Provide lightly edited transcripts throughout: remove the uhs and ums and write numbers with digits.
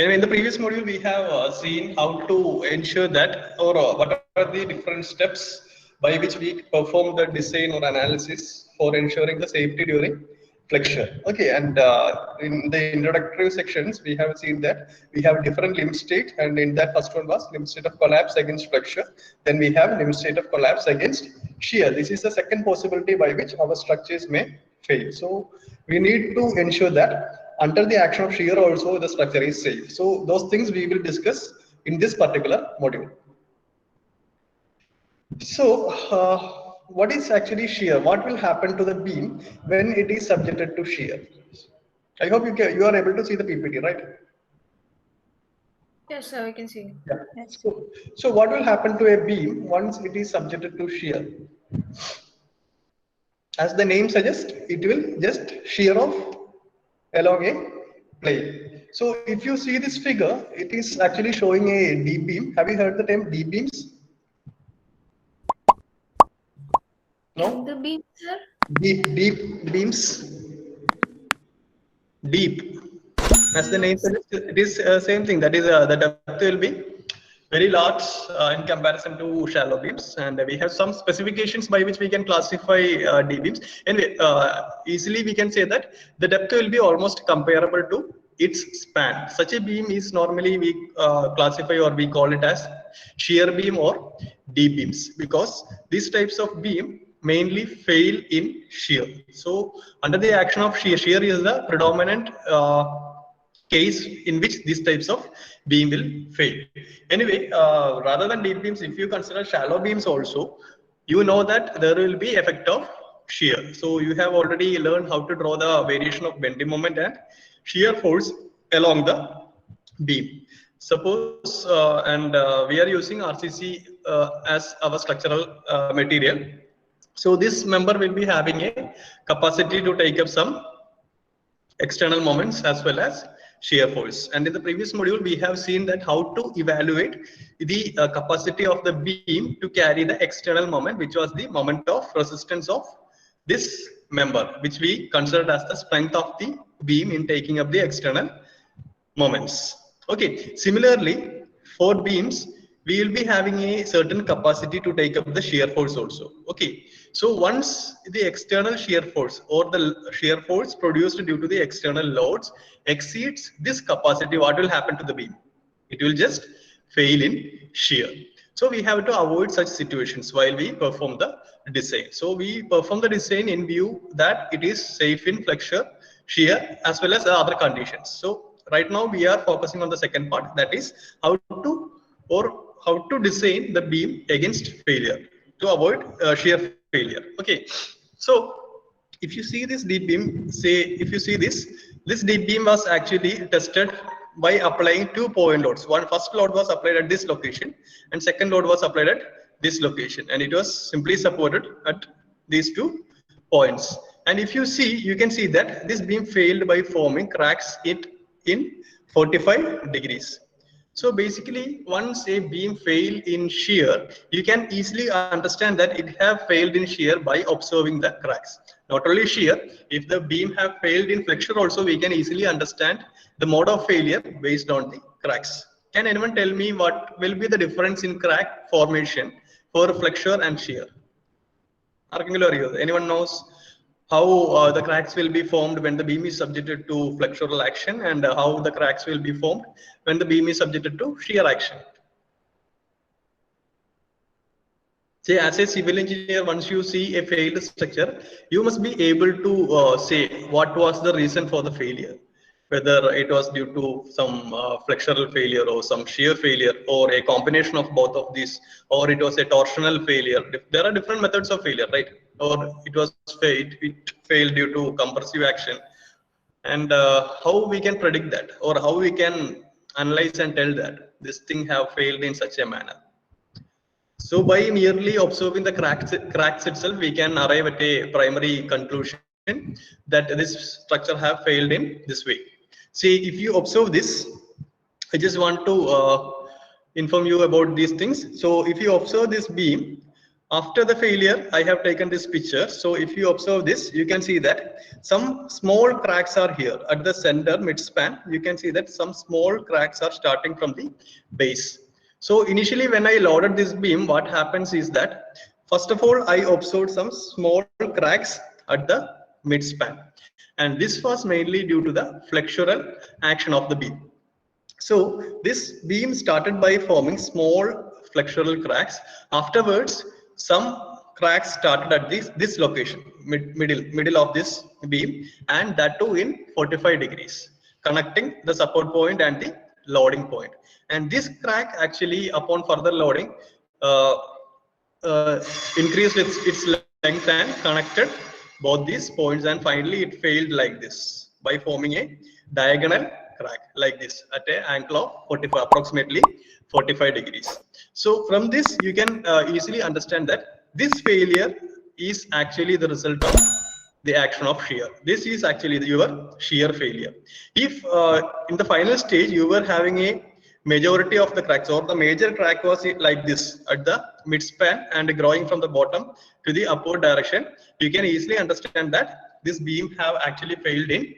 Anyway, in the previous module, we have seen how to ensure that, or what are the different steps by which we perform the design or analysis for ensuring the safety during flexion. Okay, and in the introductory sections, we have seen that we have different limit state, and in that first one was limit state of collapse against flexion. Then we have limit state of collapse against shear. This is the second possibility by which our structures may fail. So we need to ensure that under the action of shear also the structure is safe. So those things we will discuss in this particular module. So what is actually shear? What will happen to the beam when it is subjected to shear? I hope you are able to see the PPT, right? Yes, sir, we can see. Yeah. Yes. So what will happen to a beam once it is subjected to shear? As the name suggests, it will just shear off along a plane. So if you see this figure, it is actually showing a D beam. Have you heard the term D beams? No? The beam, sir? Deep beams. Deep. As the name suggests, it is same thing. That is, the depth will be very large in comparison to shallow beams, and we have some specifications by which we can classify D beams. Anyway, easily we can say that the depth will be almost comparable to its span. Such a beam is normally we classify or we call it as shear beam or D beams, because these types of beam mainly fail in shear. So under the action of shear, shear is the predominant case in which these types of beam will fail. Anyway, rather than deep beams, if you consider shallow beams also, you know that there will be effect of shear. So you have already learned how to draw the variation of bending moment and shear force along the beam. Suppose we are using RCC as our structural material. So this member will be having a capacity to take up some external moments as well as shear force. And in the previous module, we have seen that how to evaluate the capacity of the beam to carry the external moment, which was the moment of resistance of this member, which we considered as the strength of the beam in taking up the external moments. Okay, similarly, for beams, we will be having a certain capacity to take up the shear force also. Okay, so once the external shear force or the shear force produced due to the external loads exceeds this capacity, what will happen to the beam? It will just fail in shear. So we have to avoid such situations while we perform the design. So we perform the design in view that it is safe in flexure, shear, as well as other conditions. So right now we are focusing on the second part, that is how to design the beam against failure to avoid shear failure. Okay, so if you see this deep beam, say if you see this deep beam was actually tested by applying 2 point loads. First load was applied at this location and second load was applied at this location, and it was simply supported at these 2 points. And if you see, you can see that this beam failed by forming cracks in 45 degrees. So basically, once a beam fail in shear, you can easily understand that it have failed in shear by observing the cracks. Not only shear, if the beam have failed in flexure also, we can easily understand the mode of failure based on the cracks. Can anyone tell me what will be the difference in crack formation for flexure and shear? Anyone knows how the cracks will be formed when the beam is subjected to flexural action, and how the cracks will be formed when the beam is subjected to shear action? Say, as a civil engineer, once you see a failed structure, you must be able to say what was the reason for the failure, whether it was due to some flexural failure or some shear failure or a combination of both of these, or it was a torsional failure. There are different methods of failure, right? Or it failed due to compressive action. And how we can predict that, or how we can analyze and tell that this thing have failed in such a manner? So by merely observing the cracks itself, we can arrive at a primary conclusion that this structure have failed in this way. See, if you observe this, I just want to inform you about these things. So if you observe this beam, After the failure, I have taken this picture. So if you observe this, you can see that some small cracks are here at the center midspan. You can see that some small cracks are starting from the base. So initially when I loaded this beam, what happens is that first of all, I observed some small cracks at the midspan. And this was mainly due to the flexural action of the beam. So this beam started by forming small flexural cracks. Afterwards, some cracks started at this location, middle of this beam, and that too in 45 degrees, connecting the support point and the loading point. And this crack actually, upon further loading, uh, increased its length and connected both these points, and finally it failed like this by forming a diagonal crack like this at an angle of 45, approximately 45 degrees. So from this you can easily understand that this failure is actually the result of the action of shear. This is actually your shear failure. If in the final stage you were having a majority of the cracks, or the major crack was like this at the midspan and growing from the bottom to the upward direction, you can easily understand that this beam have actually failed in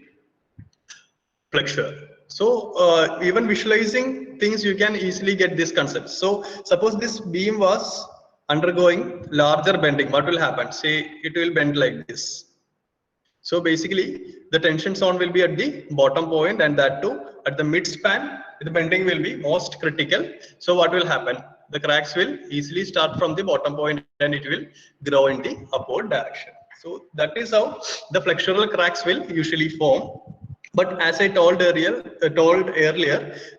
flexure. So even visualizing things, you can easily get this concept. So suppose this beam was undergoing larger bending, what will happen? Say it will bend like this. So basically the tension zone will be at the bottom point, and that too at the midspan the bending will be most critical. So what will happen? The cracks will easily start from the bottom point and it will grow in the upward direction. So that is how the flexural cracks will usually form. But as I told earlier,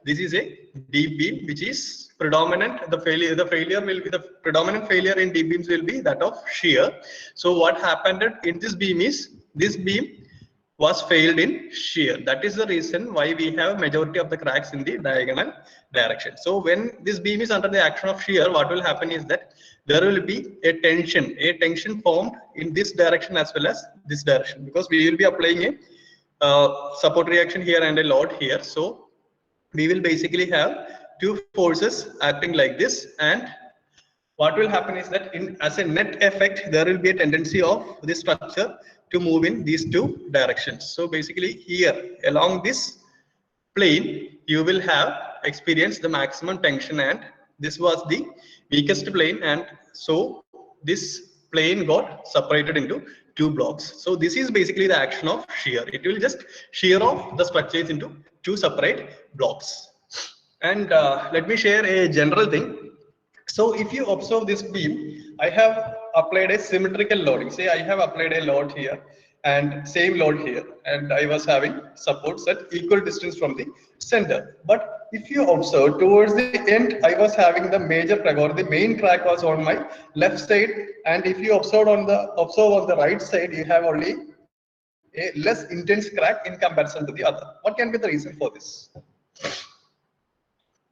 this is a deep beam which is predominant. The failure will be the predominant failure in deep beams will be that of shear. So what happened in this beam is this beam was failed in shear. That is the reason why we have majority of the cracks in the diagonal direction. So when this beam is under the action of shear, what will happen is that there will be a tension formed in this direction as well as this direction, because we will be applying a support reaction here and a load here. So we will basically have two forces acting like this, and what will happen is that as a net effect there will be a tendency of this structure to move in these two directions. So basically here along this plane you will have experienced the maximum tension, and this was the weakest plane, and so this plane got separated into two blocks. So this is basically the action of shear. It will just shear off the structures into two separate blocks. And let me share a general thing. So if you observe this beam, I have applied a symmetrical loading. Say I have applied a load here and same load here, and I was having supports at equal distance from the center. But if you observe towards the end, I was having the major crack, or the main crack was on my left side, and if you observe on the right side, you have only a less intense crack in comparison to the other. What can be the reason for this?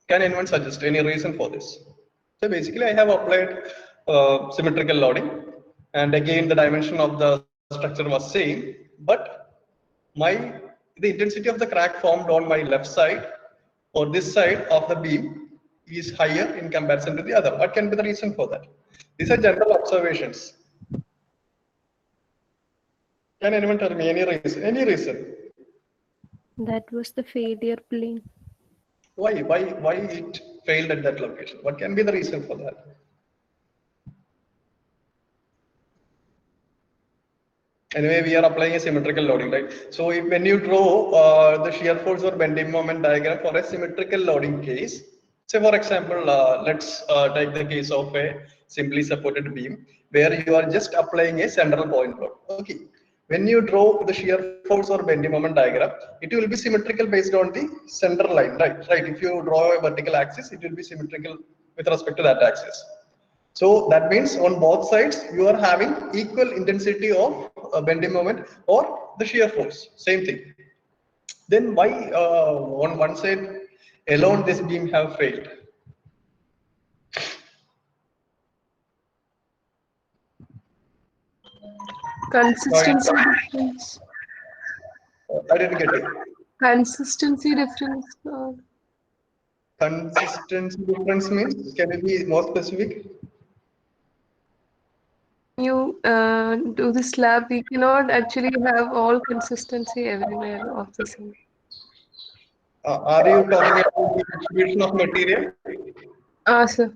Can anyone suggest any reason for this? So basically I have applied symmetrical loading, and again the dimension of the structure was same, but the intensity of the crack formed on my left side or this side of the beam is higher in comparison to the other. What can be the reason for that? These are general observations. Can anyone tell me any reason? Any reason? That was the failure plane. Why it failed at that location? What can be the reason for that? Anyway, we are applying a symmetrical loading, right? So when you draw the shear force or bending moment diagram for a symmetrical loading case, say for example, let's take the case of a simply supported beam where you are just applying a central point load. Okay. When you draw the shear force or bending moment diagram, it will be symmetrical based on the center line, right? Right. If you draw a vertical axis, it will be symmetrical with respect to that axis. So that means on both sides you are having equal intensity of bending moment or the shear force, same thing. Then why on one side alone this beam have failed? Consistency difference. I didn't get it. Consistency difference. Consistency difference means, can you be more specific? you do the slab, we cannot actually have all consistency everywhere of the same. Are you talking about the distribution of material? Sir.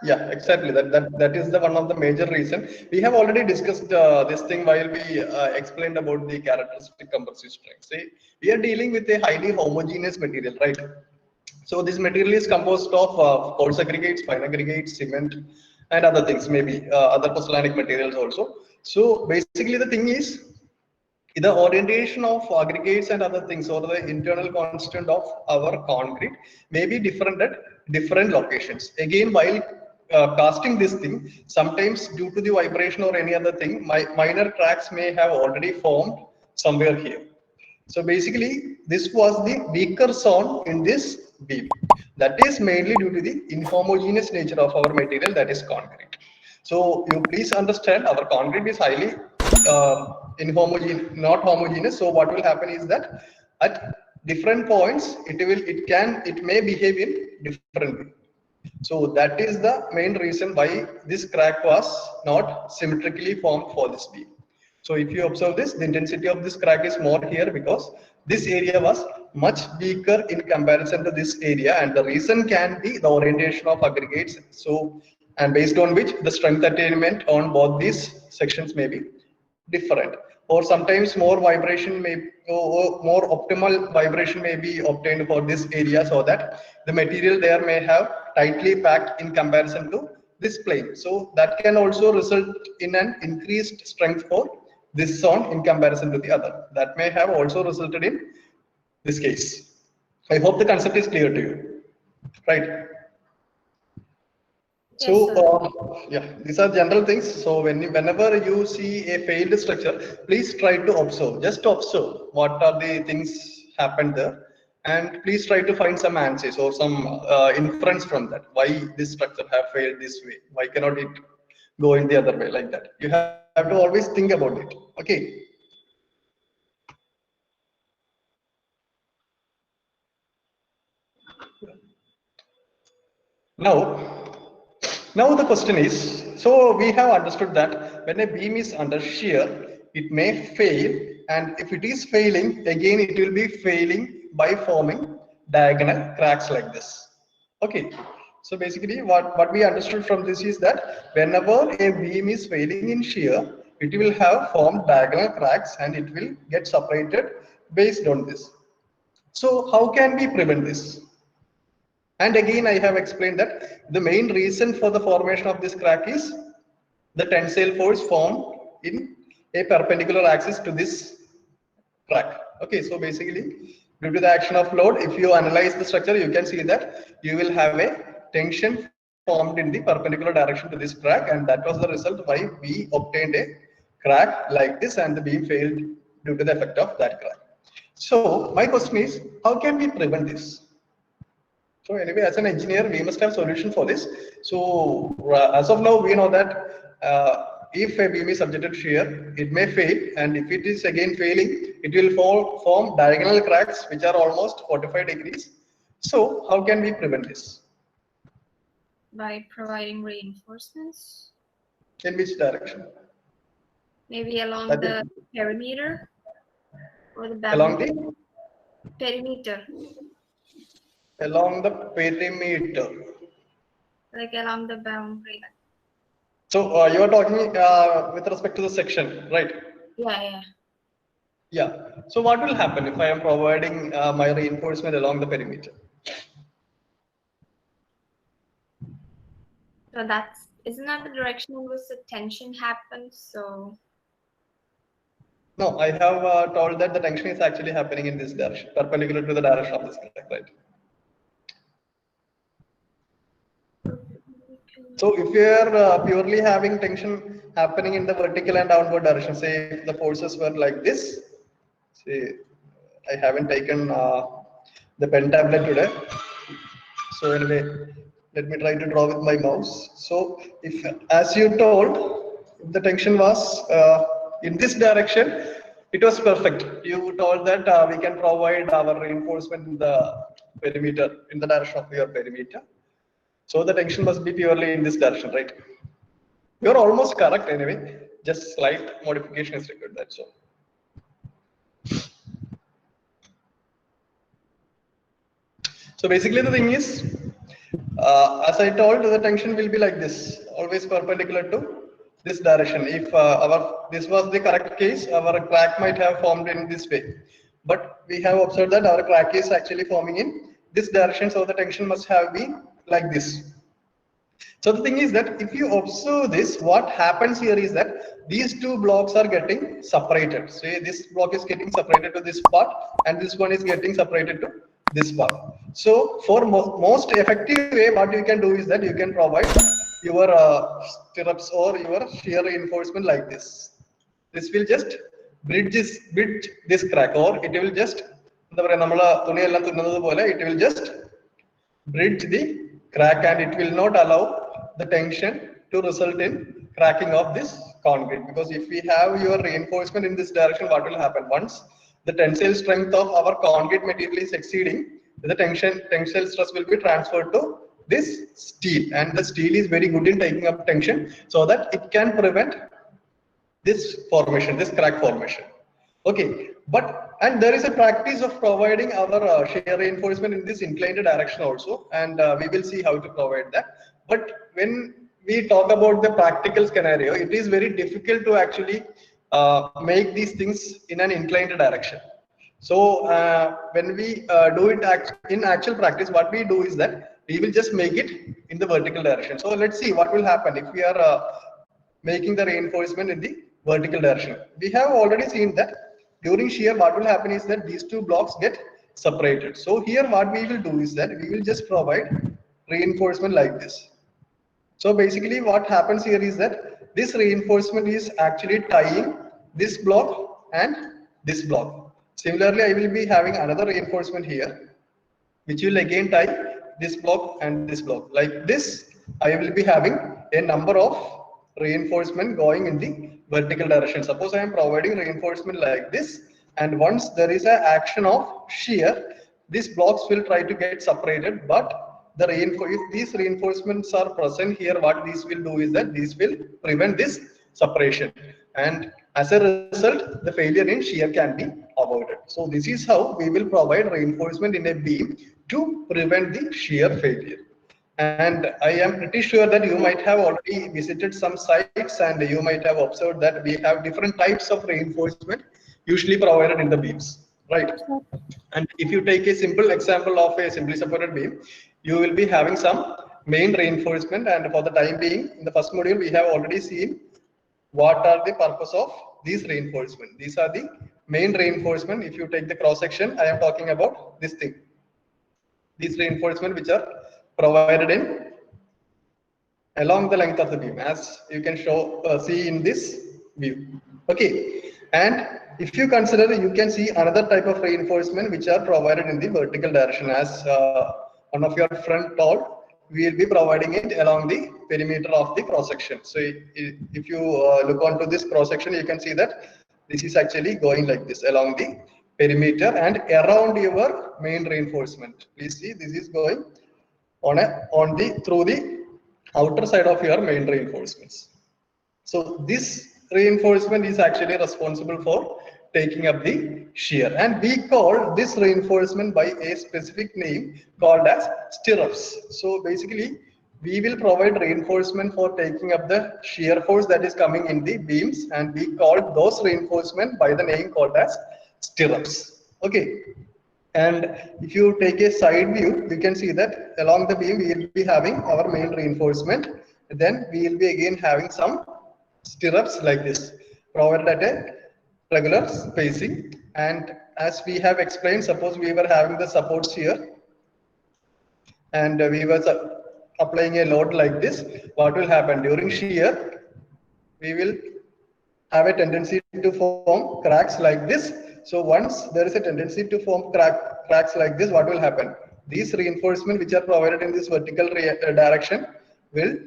Yeah, exactly. That is the one of the major reason. We have already discussed this thing while we explained about the characteristic compressive strength. See, we are dealing with a highly homogeneous material, right? So this material is composed of coarse aggregates, fine aggregates, cement, and other things, maybe other pozzolanic materials also. So basically, the thing is the orientation of aggregates and other things, or the internal constant of our concrete, may be different at different locations. Again, while casting this thing, sometimes due to the vibration or any other thing, minor cracks may have already formed somewhere here. So basically, this was the weaker zone in this beam. That is mainly due to the inhomogeneous nature of our material, that is concrete. So you please understand, our concrete is highly inhomogeneous, not homogeneous. So what will happen is that at different points, it may behave in different way. So that is the main reason why this crack was not symmetrically formed for this beam. So if you observe this, the intensity of this crack is more here because this area was much weaker in comparison to this area, and the reason can be the orientation of aggregates. So, and based on which the strength attainment on both these sections may be different, or sometimes more vibration may, or more optimal vibration may be obtained for this area, so that the material there may have tightly packed in comparison to this plane. So that can also result in an increased strength for this zone in comparison to the other. That may have also resulted in this case. I hope the concept is clear to you, right? So, Yes, sir. yeah, these are general things. So, whenever you see a failed structure, please try to observe. Just observe what are the things happened there, and please try to find some answers or some inference from that. Why this structure have failed this way? Why cannot it go in the other way like that? You have to always think about it. Okay. Now, Now the question is, so we have understood that when a beam is under shear, it may fail, and if it is failing, again it will be failing by forming diagonal cracks like this. Okay, so basically what we understood from this is that whenever a beam is failing in shear, it will have formed diagonal cracks and it will get separated based on this. So how can we prevent this? And again, I have explained that the main reason for the formation of this crack is the tensile force formed in a perpendicular axis to this crack. Okay, so basically, due to the action of load, if you analyze the structure, you can see that you will have a tension formed in the perpendicular direction to this crack, and that was the result why we obtained a crack like this, and the beam failed due to the effect of that crack. So, my question is, how can we prevent this? So anyway, as an engineer, we must have solution for this. So as of now, we know that if a beam is subjected to shear, it may fail, and if it is again failing, it will form diagonal cracks which are almost 45 degrees. So how can we prevent this? By providing reinforcements, In which direction? maybe along That the is perimeter or the along boundary. the Perimeter, perimeter. like along the boundary. So you are talking with respect to the section, right? Yeah, yeah. Yeah. So what will happen if I am providing my reinforcement along the perimeter? So that's, isn't that the direction in which the tension happens? So No, I have told that the tension is actually happening in this direction, perpendicular to the direction of this crack, right? So if you are purely having tension happening in the vertical and downward direction, say if the forces were like this, say I haven't taken the pen tablet today. So anyway, let me try to draw with my mouse. So if, as you told, if the tension was in this direction, it was perfect. You told that we can provide our reinforcement in the perimeter, in the direction of your perimeter. So the tension must be purely in this direction, right? you're almost correct anyway. Just slight modification is required. That's all. So basically the thing is, as I told, the tension will be like this, always perpendicular to this direction. If this was the correct case, our crack might have formed in this way. But we have observed that our crack is actually forming in this direction, so the tension must have been like this. So the thing is that if you observe this, what happens here is that these two blocks are getting separated. So this block is getting separated to this part, and this one is getting separated to this part. So for most effective way, what you can do is that you can provide your stirrups or your shear reinforcement like this. This will just bridge this crack, or it will just it will just bridge the crack, and it will not allow the tension to result in cracking of this concrete. Because if we have your reinforcement in this direction, what will happen? Once the tensile strength of our concrete material is exceeding, the tensile stress will be transferred to this steel, and the steel is very good in taking up tension, so that it can prevent this formation, this crack formation. Okay, and there is a practice of providing our shear reinforcement in this inclined direction also, and we will see how to provide that. But when we talk about the practical scenario, it is very difficult to actually make these things in an inclined direction. So when we do it in actual practice, what we do is that we will just make it in the vertical direction. So let's see what will happen if we are making the reinforcement in the vertical direction. We have already seen that during shear, what will happen is that these two blocks get separated. So here what we will do is that we will just provide reinforcement like this. So basically what happens here is that this reinforcement is actually tying this block and this block. Similarly, I will be having another reinforcement here, which will again tie this block and this block. Like this, I will be having a number of reinforcement going in the vertical direction. Suppose I am providing reinforcement like this, and once there is an action of shear, these blocks will try to get separated, but if these reinforcements are present here, what these will do is that these will prevent this separation, and as a result the failure in shear can be avoided. So this is how we will provide reinforcement in a beam to prevent the shear failure. And I am pretty sure that you might have already visited some sites, and you might have observed that we have different types of reinforcement usually provided in the beams, right? And if you take a simple example of a simply supported beam, you will be having some main reinforcement, and for the time being, in the first module, we have already seen what are the purpose of these reinforcement. These are the main reinforcement. If you take the cross section, I am talking about this thing. These reinforcement which are provided in along the length of the beam, as you can see in this view. Okay, and if you consider, you can see another type of reinforcement which are provided in the vertical direction. As one of your friend told, we will be providing it along the perimeter of the cross section. So if you look onto this cross section, you can see that this is actually going like this along the perimeter and around your main reinforcement. Please see, this is going through the outer side of your main reinforcements. So this reinforcement is actually responsible for taking up the shear, and we call this reinforcement by a specific name called as stirrups. So basically we will provide reinforcement for taking up the shear force that is coming in the beams, and we call those reinforcement by the name called as stirrups. Okay. And if you take a side view, we can see that along the beam we will be having our main reinforcement. Then we will be again having some stirrups like this, provided at a regular spacing. And as we have explained, suppose we were having the supports here, and we were applying a load like this. What will happen during shear? We will have a tendency to form cracks like this. So once there is a tendency to form cracks like this, what will happen? These reinforcement which are provided in this vertical direction will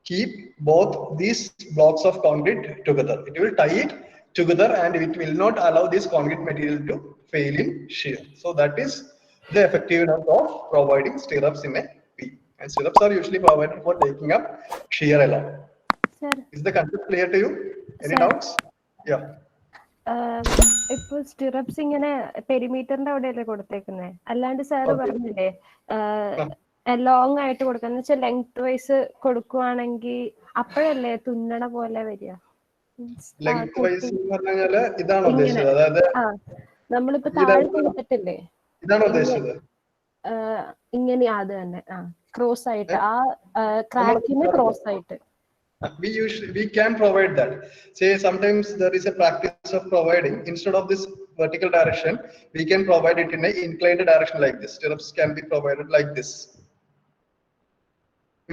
keep both these blocks of concrete together. It will tie it together, and it will not allow this concrete material to fail in shear. So that is the effectiveness of providing stirrups in a beam. And stirrups are usually provided for taking up shear alone. Sir. Is the concept clear to you? Any Sir. doubts? Yeah. ഇപ്പൊ stirrups ഇങ്ങനെ പെരിമീറ്ററിന്റെ അവിടെയല്ലേ കൊടുത്തേക്കുന്നത്, അല്ലാണ്ട് sir പറഞ്ഞില്ലേ long ആയിട്ട് കൊടുക്കാന്ന് വെച്ചാൽ length vice കൊടുക്കുവാണെങ്കിൽ അപ്പോഴല്ലേ തുന്നണ പോലെ വരിക. ലെങ്ത് വൈസ് എന്ന് പറഞ്ഞാല് ഇതാണ് ഉദ്ദേശിച്ചത്, അതായത് നമ്മളിപ്പോ താഴെ കൊടുത്തിട്ടില്ലേ ഇതാണ് ഉദ്ദേശിച്ചത്, ഇങ്ങനെ അത് തന്നെ ക്രോസ് ആയിട്ട് ആ ക്രാക്കിന് ക്രോസ് ആയിട്ട്. We can provide that. Say sometimes there is a practice of providing, instead of this vertical direction, we can provide it in a inclined direction like this. Stirrups can be provided like this.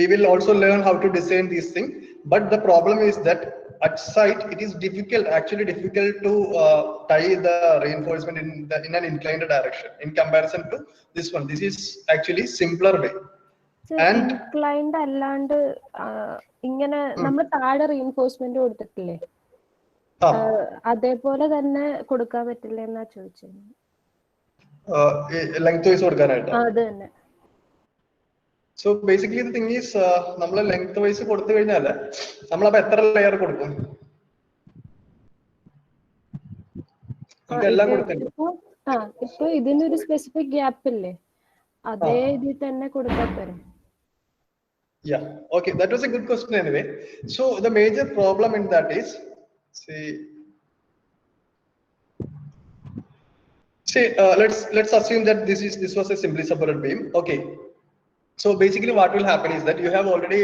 We will also learn how to design these things, but the problem is that at site it is actually difficult to tie the reinforcement in an inclined direction in comparison to this one. This is actually simpler way. Inclined അല്ലാണ്ട് ഇങ്ങനെ നമ്മൾ താഴെ reinforcement കൊടുത്തിട്ടില്ലേ, അതേപോലെ തന്നെ കൊടുക്കാൻ പറ്റില്ല എന്നാ ചോദിച്ചത്. ലെങ്ത് വൈസ് കൊടുക്കാനായിട്ട് അത് തന്നെ. So basically the thing is, നമ്മൾ ലെങ്ത് വൈസ് കൊടുത്തു കഴിഞ്ഞാൽ നമ്മളപ്പോ എത്ര ലെയർ കൊടുക്കും? ഇപ്പൊ ഇതിനൊരു സ്പെസിഫിക് ഗ്യാപ്പ് ഇല്ലേ, അതേ ഇതിൽ തന്നെ കൊടുത്താൽ പോരെ. Yeah, okay, that was a good question anyway. So the major problem in that is, let's assume that this was a simply supported beam. Okay, so basically what will happen is that you have already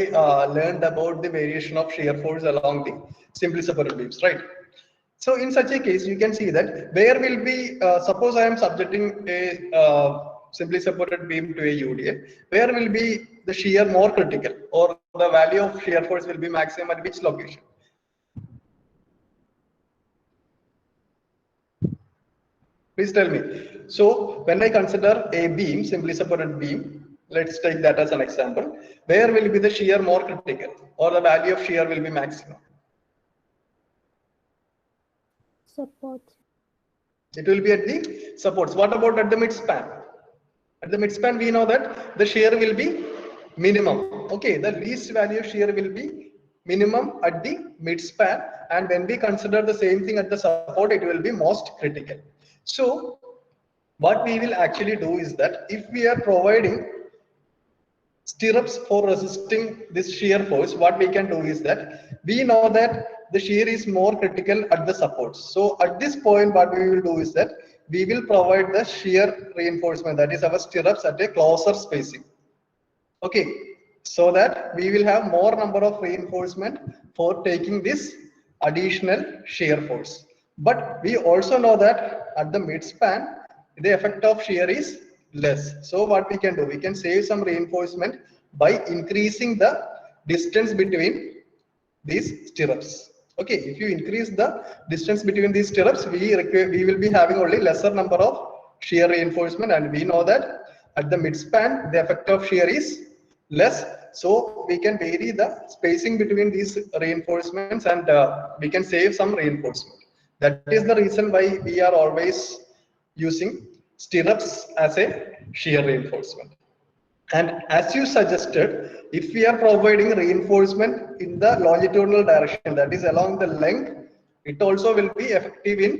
learned about the variation of shear force along the simply supported beams, right? So in such a case you can see that where will be suppose I am subjecting a simply supported beam to a UDA, where will be the shear more critical, or the value of shear force will be maximum at which location? Please tell me. So when I consider a beam, simply supported beam, let's take that as an example, where will be the shear more critical, or the value of shear will be maximum? Support. It will be at the supports. What about at the midspan? At the midspan we know that the shear will be minimum. Okay, the least value of shear will be minimum at the midspan, and when we consider the same thing at the support, it will be most critical. So what we will actually do is that if we are providing stirrups for resisting this shear force, what we can do is that we know that the shear is more critical at the supports. So at this point what we will do is that we will provide the shear reinforcement, that is our stirrups, at a closer spacing. Okay, so that we will have more number of reinforcement for taking this additional shear force. But we also know that at the midspan the effect of shear is less. So what we can do, we can save some reinforcement by increasing the distance between these stirrups. Okay, if you increase the distance between these stirrups, we will be having only lesser number of shear reinforcement, and we know that at the midspan the effect of shear is less, so we can vary the spacing between these reinforcements, and we can save some reinforcement. That is the reason why we are always using stirrups as a shear reinforcement. And as you suggested, if we are providing reinforcement in the longitudinal direction, that is along the length, it also will be effective in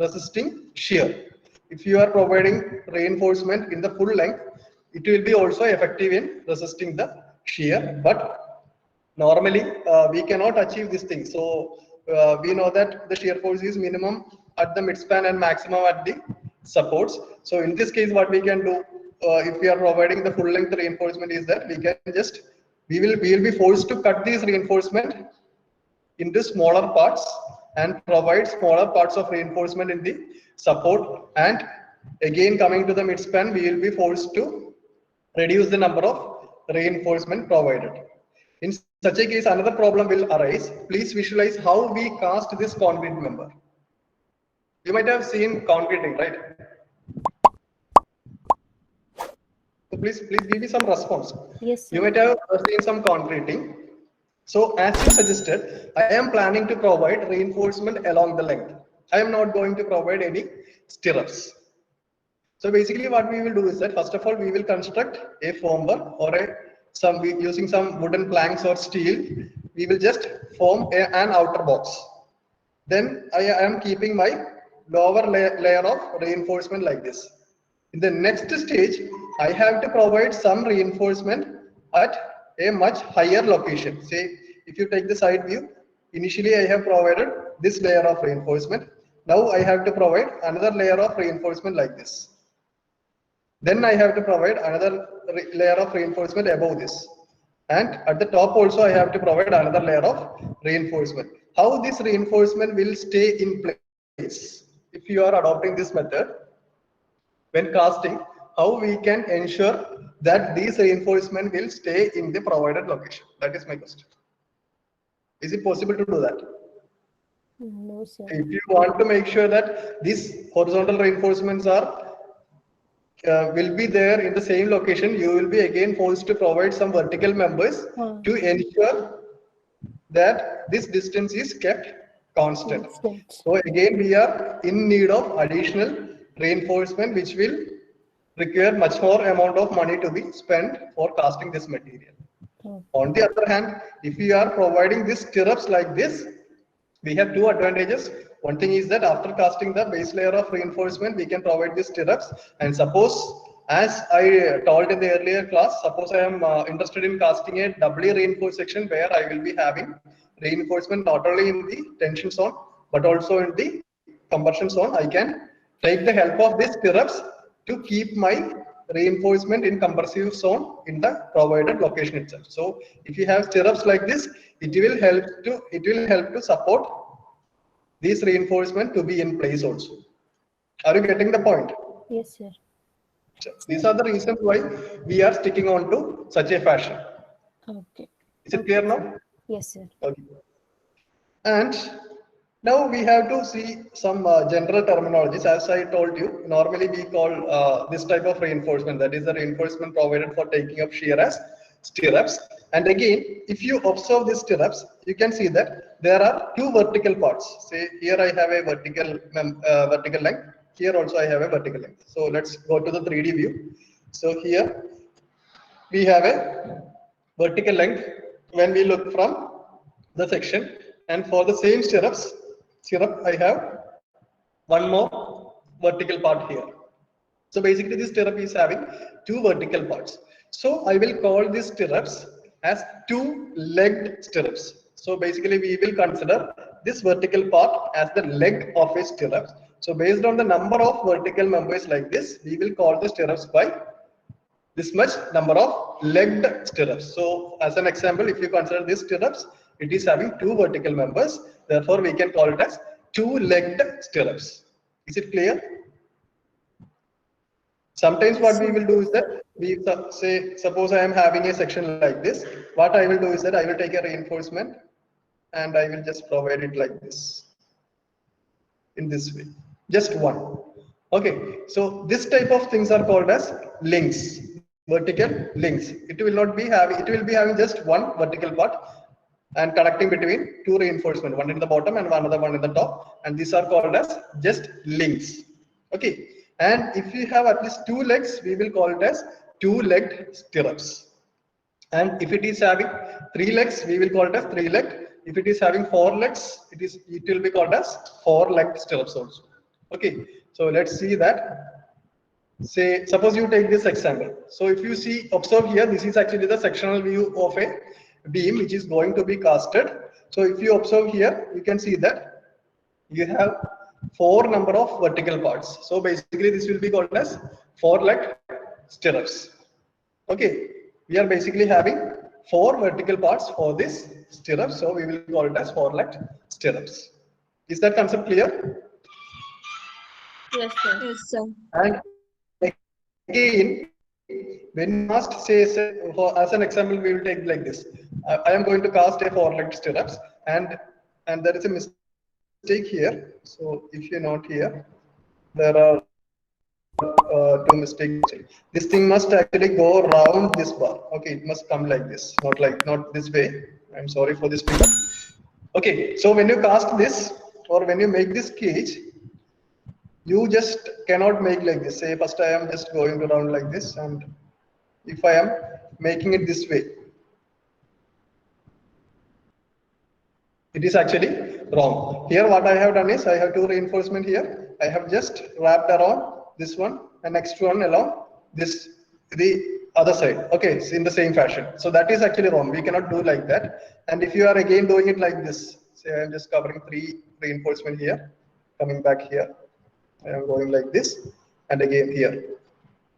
resisting shear. If you are providing reinforcement in the full length, it will be also effective in resisting the shear. But normally we cannot achieve this thing. So we know that the shear force is minimum at the midspan and maximum at the supports. So in this case what we can do, if we are providing the full length reinforcement, is that we will be forced to cut these reinforcement into smaller parts and provide smaller parts of reinforcement in the support, and again coming to the midspan we will be forced to reduce the number of reinforcement provided. In such a case another problem will arise. Please visualize how we cast this concrete member. You might have seen concreting, right? So please give me some response. Yes, sir. You might have seen some concreting. So as you suggested, I am planning to provide reinforcement along the length. I am not going to provide any stirrups. So basically what we will do is that first of all we will construct a formwork, or using some wooden planks or steel, we will just form an outer box. Then I am keeping my lower layer of reinforcement like this. In the next stage, I have to provide some reinforcement at a much higher location. Say, if you take the side view, initially I have provided this layer of reinforcement. Now I have to provide another layer of reinforcement like this. Then I have to provide another layer of reinforcement above this. And at the top also I have to provide another layer of reinforcement. How this reinforcement will stay in place if you are adopting this method when casting, how we can ensure that these reinforcement will stay in the provided location? That is my question. Is it possible to do that? No, sir. If you want to make sure that these horizontal reinforcements are will be there in the same location, you will be again forced to provide some vertical members to ensure that this distance is kept constant. So again, we are in need of additional reinforcement, which will require much more amount of money to be spent for casting this material. On the other hand, if we are providing these stirrups like this, we have two advantages. One thing is that after casting the base layer of reinforcement, we can provide these stirrups. And suppose, as I told in the earlier class, suppose I am interested in casting a doubly reinforced section where I will be having reinforcement not only in the tension zone, but also in the compression zone. I can take the help of these stirrups to keep my reinforcement in compressive zone in the provided location itself. So if you have stirrups like this, it will help to support this reinforcement to be in place also. Are you getting the point? Yes, sir. So these are the reasons why we are sticking on to such a fashion. Okay. Is it clear now? Yes, sir. Okay. And now we have to see some general terminologies. As I told you, normally we call this type of reinforcement, that is the reinforcement provided for taking up shear, as stirrups. And again, if you observe these stirrups, you can see that there are two vertical parts. Say here I have a vertical length. Here also I have a vertical length. So let's go to the 3D view. So here we have a vertical length when we look from the section, and for the same stirrup I have one more vertical part here. So basically this stirrup is having two vertical parts. So I will call these stirrups as two-legged stirrups. So basically we will consider this vertical part as the leg of a stirrup. So based on the number of vertical members like this, we will call the stirrups by this much number of legged stirrups. So as an example, if you consider these stirrups, it is having two vertical members. Therefore, we can call it as two-legged stirrups. Is it clear? Sometimes what we will do is that we say, suppose I am having a section like this. What I will do is that I will take a reinforcement and I will just provide it like this, in this way, just one. Okay, so this type of things are called as links, vertical links. It will not be having, it will be having just one vertical part and connecting between two reinforcement, one in the bottom and another one in the top, and these are called as just links. Okay, and if you have at least two legs, we will call it as two-legged stirrups. And if it is having three legs, we will call it as three-legged. If it is having four legs, it will be called as four-legged stirrups also. Okay, so let's see that. Say, suppose you take this example. So if you see, observe here, this is actually the sectional view of a beam which is going to be casted. So if you observe here, you can see that you have four number of vertical parts. So basically this will be called as four-legged stirrups. Okay, we are basically having four vertical parts for this stirrup, so we will call it as four-legged stirrups. Is that concept clear? Yes, sir. Yes, sir. And again, when you cast, say, as an example, we will take like this. I am going to cast a four-legged stirrups, and there is a mistake here. So if you're not here, there are two mistakes. This thing must actually go around this bar. Okay, it must come like this, not this way. I'm sorry for this thing. Okay, so when you cast this or when you make this cage, you just cannot make like this. Say first I am just going around like this, and if I am making it this way, it is actually wrong. Here what I have done is I have two reinforcement here. I have just wrapped around this one and next one along this the other side. Okay, so in the same fashion. So that is actually wrong. We cannot do like that. And if you are again doing it like this, say I am just covering three reinforcement here, coming back here, I am going like this, and again here,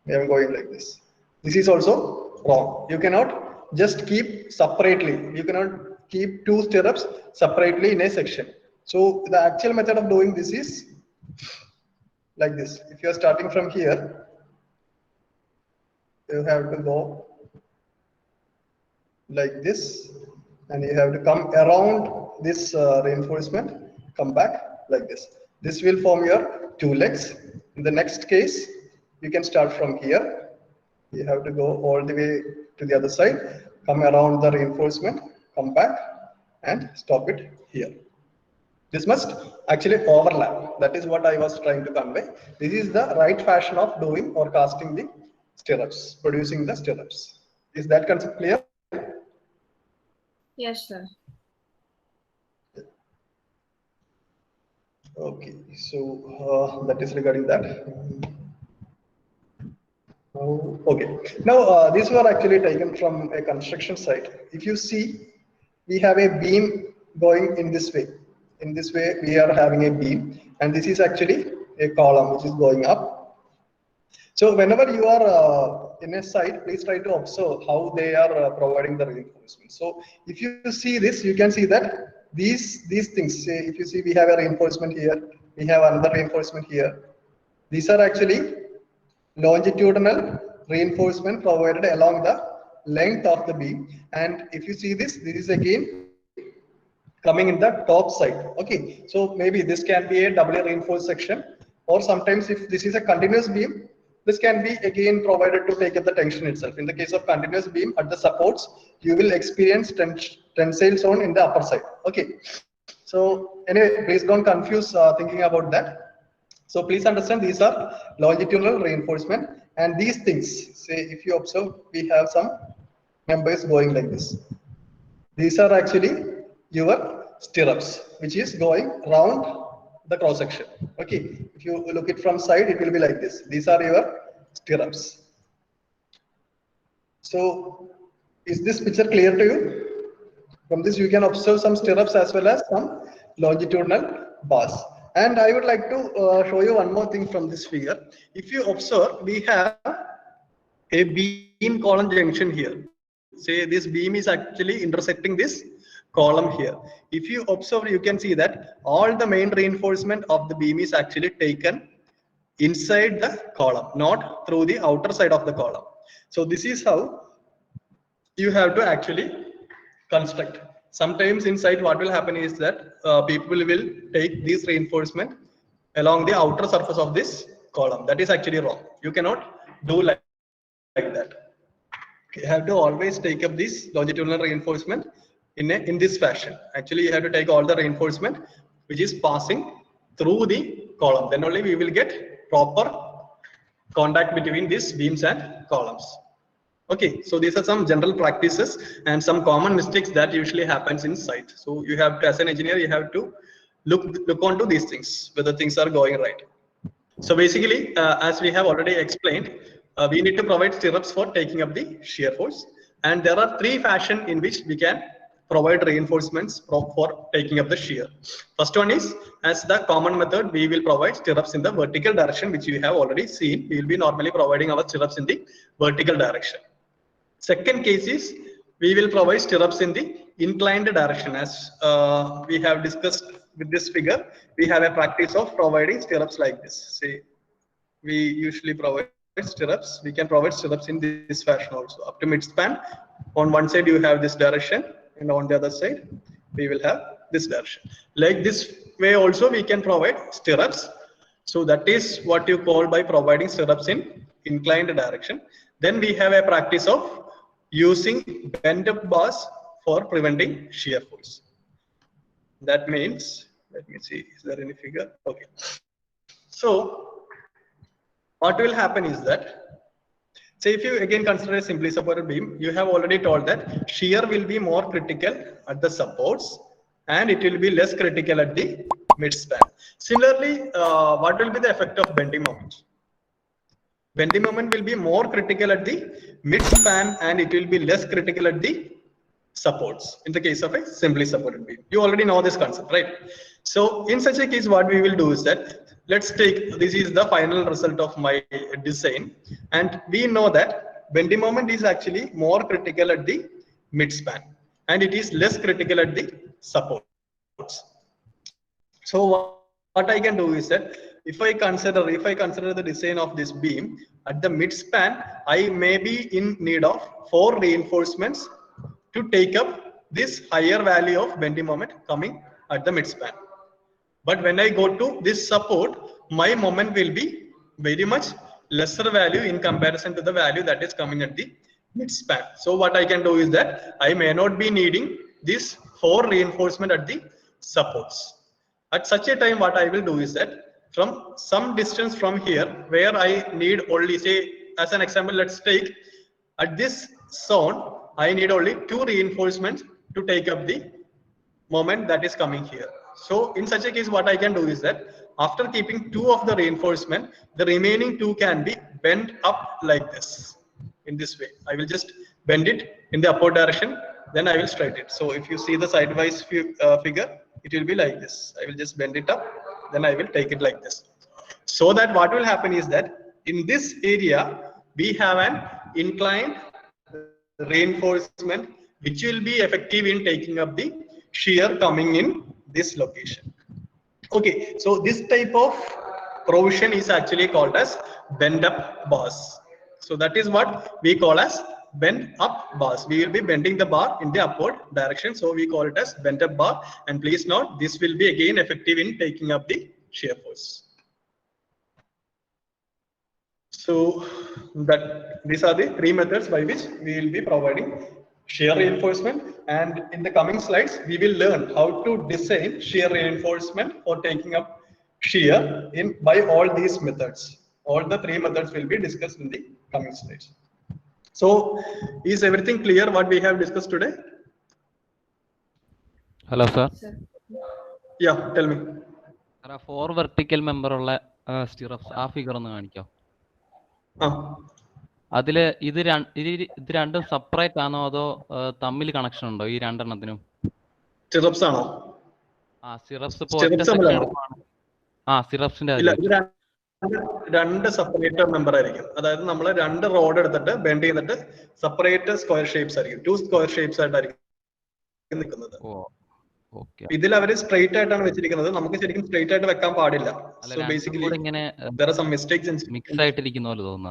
I am going like this. This is also wrong. You cannot just keep separately. You cannot keep two stirrups separately in a section. So the actual method of doing this is like this. If you are starting from here, you have to go like this, and you have to come around this reinforcement, come back like this. This will form your two legs. In the next case, you can start from here. You have to go all the way to the other side, come around the reinforcement, come back and stop it here. This must actually overlap. That is what I was trying to convey. This is the right fashion of doing or casting the stirrups, producing the stirrups. Is that concept clear? Yes, sir. Okay, so that is regarding that. Okay, now these were actually taken from a construction site. If you see, we have a beam going in this way. In this way, we are having a beam, and this is actually a column which is going up. So whenever you are in a site, please try to observe how they are providing the reinforcement. So if you see this, you can see that these things, say if you see we have a reinforcement here, we have another reinforcement here. These are actually longitudinal reinforcement provided along the length of the beam. And if you see this is again coming in the top side. Okay, so maybe this can be a doubly reinforced section, or sometimes if this is a continuous beam, this can be again provided to take up the tension itself. In the case of continuous beam, at the supports, you will experience tensile zone in the upper side. Okay, so anyway, please don't confuse thinking about that. So please understand, these are longitudinal reinforcement, and these things, say if you observe, we have some members going like this. These are actually your stirrups, which is going round the cross section. Okay, if you look it from side, it will be like this. These are your stirrups. So is this picture clear to you? From this you can observe some stirrups as well as some longitudinal bars. And I would like to show you one more thing from this figure. If you observe, we have a beam column junction here. Say this beam is actually intersecting this column here. If you observe, you can see that all the main reinforcement of the beam is actually taken inside the column, not through the outer side of the column. So this is how you have to actually construct. Sometimes inside what will happen is that people will take this reinforcement along the outer surface of this column. That is actually wrong. You cannot do like that. You have to always take up this longitudinal reinforcement in this fashion. Actually, you have to take all the reinforcement which is passing through the column. Then only we will get proper contact between these beams and columns. Okay, so these are some general practices and some common mistakes that usually happens in site. So you have to, as an engineer, you have to look onto these things, whether things are going right. So basically, as we have already explained, we need to provide stirrups for taking up the shear force. And there are three fashions in which we can provide reinforcements for taking up the shear. First one is, as the common method, we will provide stirrups in the vertical direction, which you have already seen. We will be normally providing our stirrups in the vertical direction. Second case is, we will provide stirrups in the inclined direction. As we have discussed with this figure, we have a practice of providing stirrups like this. See, we usually provide stirrups. We can provide stirrups in this fashion also. Up to mid span, on one side you have this direction, and on the other side we will have this direction. Like this way also we can provide stirrups. So that is what you call by providing stirrups in inclined direction. Then we have a practice of using bent up bars for preventing shear force. That means, let me see, is there any figure? Okay. So what will happen is that, say if you again consider a simply supported beam, you have already told that shear will be more critical at the supports and it will be less critical at the mid-span. Similarly, what will be the effect of bending moment? Bending moment will be more critical at the mid-span and it will be less critical at the supports in the case of a simply supported beam. You already know this concept, right? So in such a case, what we will do is that, let's take, this is the final result of my design, and we know that bending moment is actually more critical at the mid-span and it is less critical at the supports. So what I can do is that, if I consider the design of this beam at the mid-span, I may be in need of 4 reinforcements to take up this higher value of bending moment coming at the mid-span. But when I go to this support, my moment will be very much lesser value in comparison to the value that is coming at the mid-span. So what I can do is that I may not be needing this 4 reinforcement at the supports. At such a time, what I will do is that, from some distance from here, where I need only, say, as an example, let's take at this zone, I need only 2 reinforcements to take up the moment that is coming here. So in such a case, what I can do is that, after keeping 2 of the reinforcement, the remaining 2 can be bent up like this, in this way. I will just bend it in the upward direction, then I will straighten it. So if you see the sidewise figure, it will be like this. I will just bend it up, then I will take it like this. So that what will happen is that, in this area, we have an inclined reinforcement which will be effective in taking up the shear coming in this location. Okay, so this type of provision is actually called as bend up bars. So that is what we call as bend up bars. We will be bending the bar in the upward direction, so we call it as bend up bar. And please note, this will be again effective in taking up the shear force. So that these are the 3 methods by which we will be providing shear reinforcement, and in the coming slides we will learn how to design shear reinforcement for taking up shear by all these methods. All the 3 methods will be discussed in the coming slides. So is everything clear what we have discussed today? Hello sir. Yeah, tell me. There are 4 vertical member ulla stirrups. Aa figure ഒന്ന് കാണിക്കോ? അതില് ഇത് രണ്ടും separate ആണോ അതോ തമ്മിൽ connection ഉണ്ടോ ഈ രണ്ടെണ്ണത്തിനും? Stirrups ആണോ? സ്റ്റിറപ്സ് ഇപ്പോൾ ഒറ്റ സെക്ഷൻ എടുക്കുകയാണ്. സ്റ്റിറപ്സിന്റെ രണ്ട് സെപ്പറേറ്റ് മെമ്പർ ആയിരിക്കും. അതായത് നമ്മൾ 2 റോഡ് എടുത്തിട്ട് ബെൻഡ് ചെയ്തിട്ട് സെപ്പറേറ്റ് സ്ക്വയർ ഷേപ്സ് ആയിരിക്കും. 2 സ്ക്വയർ ഷേപ്സ് ആയിട്ടായിരിക്കും നിൽക്കുന്നത്. ഇതിൽ അവർ സ്ട്രെയിറ്റ് ആയിട്ടാണ് വെച്ചിരിക്കുന്നത്. നമുക്ക് ശരിക്കും സ്ട്രെയിറ്റ് ആയിട്ട് വെക്കാൻ പാടില്ല. സോ ബേസിക്കലി ഇങ്ങനെ there are some mistakes in mix ആയിട്ടിരിക്കുന്ന പോലെ തോന്നുന്നു.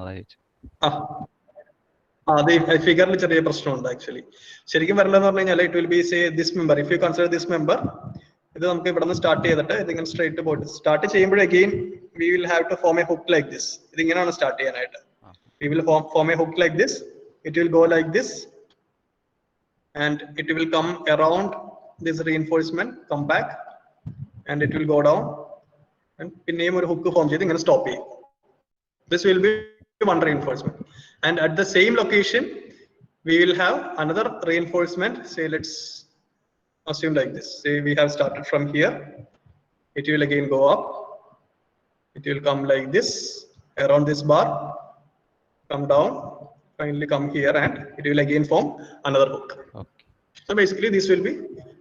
അതെ, ഫിഗറിൽ ചെറിയ പ്രശ്നമുണ്ട് ആക്ച്വലി. ശരിക്കും വരണമെന്ന് പറഞ്ഞു കഴിഞ്ഞാൽ it will B say this member. If you consider this member, ഇത് നമുക്ക് ഇവിടെ നിന്ന് സ്റ്റാർട്ട് ചെയ്തിട്ട് ഇതിങ്ങനെ സ്ട്രെയിറ്റ് പോയിട്ട് സ്റ്റാർട്ട് ചെയ്യുമ്പോൾ again we will have to form a hook like this. ഇതിങ്ങനെയാണ് സ്റ്റാർട്ട് ചെയ്യാനായിട്ട്. We will form a hook like this. It will go like this and it will come around this reinforcement, come back and it will go down and പിന്നെയും ഒരു hook form ചെയ്ത് ഇങ്ങനെ stop ചെയ്യും. This will be one reinforcement, and at the same location we will have another reinforcement. Say let's assume like this. Say we have started from here, it will again go up, it will come like this around this bar, come down, finally come here, and it will again form another hook. Okay. So basically this will be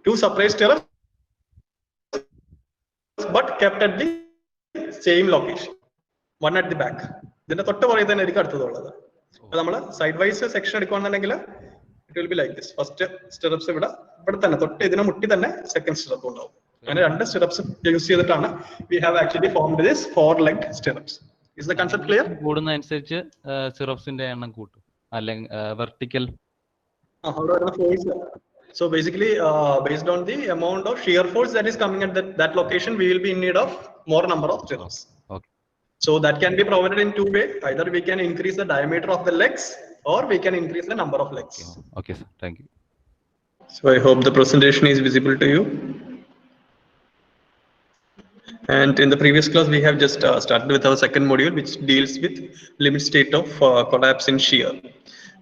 2 separate stirrups but kept at the same location, one at the back. ഇതിന്റെ തൊട്ട് പുറകെ തന്നെ ആയിരിക്കും അടുത്തതുള്ളത്. അപ്പോൾ നമ്മൾ side wise section എടുക്കുകയാണെന്നുണ്ടെങ്കിൽ it will be like this. First stirrups ഇവിടെ തന്നെ തൊട്ട് ഇതിനെ മുട്ടി തന്നെ സെക്കൻഡ് സ്റ്റിറപ്പ് ഉണ്ടാവും. അങ്ങനെ 2 സ്റ്റിറപ്സ് യൂസ് ചെയ്തിട്ടാണ് we have actually formed this 4-legged stirrups. Is the concept clear? കൂടുന്ന അനുസരിച്ച് സ്റ്റിറപ്സിന്റെ എണ്ണം കൂട്ടും അല്ലെങ്കിൽ vertical. So basically, based on the amount of shear force that is coming at that location, we will be in need of more number of stirrups. Okay. So that can be provided in 2 ways. Either we can increase the diameter of the legs, or we can increase the number of legs. Okay, sir. Thank you. So I hope the presentation is visible to you. And in the previous class, we have just started with our second module, which deals with limit state of collapse in shear.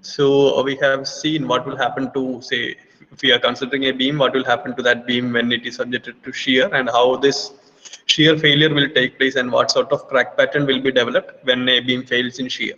So we have seen what will happen to, say, if we are considering a beam, what will happen to that beam when it is subjected to shear, and how this shear failure will take place, and what sort of crack pattern will be developed when a beam fails in shear.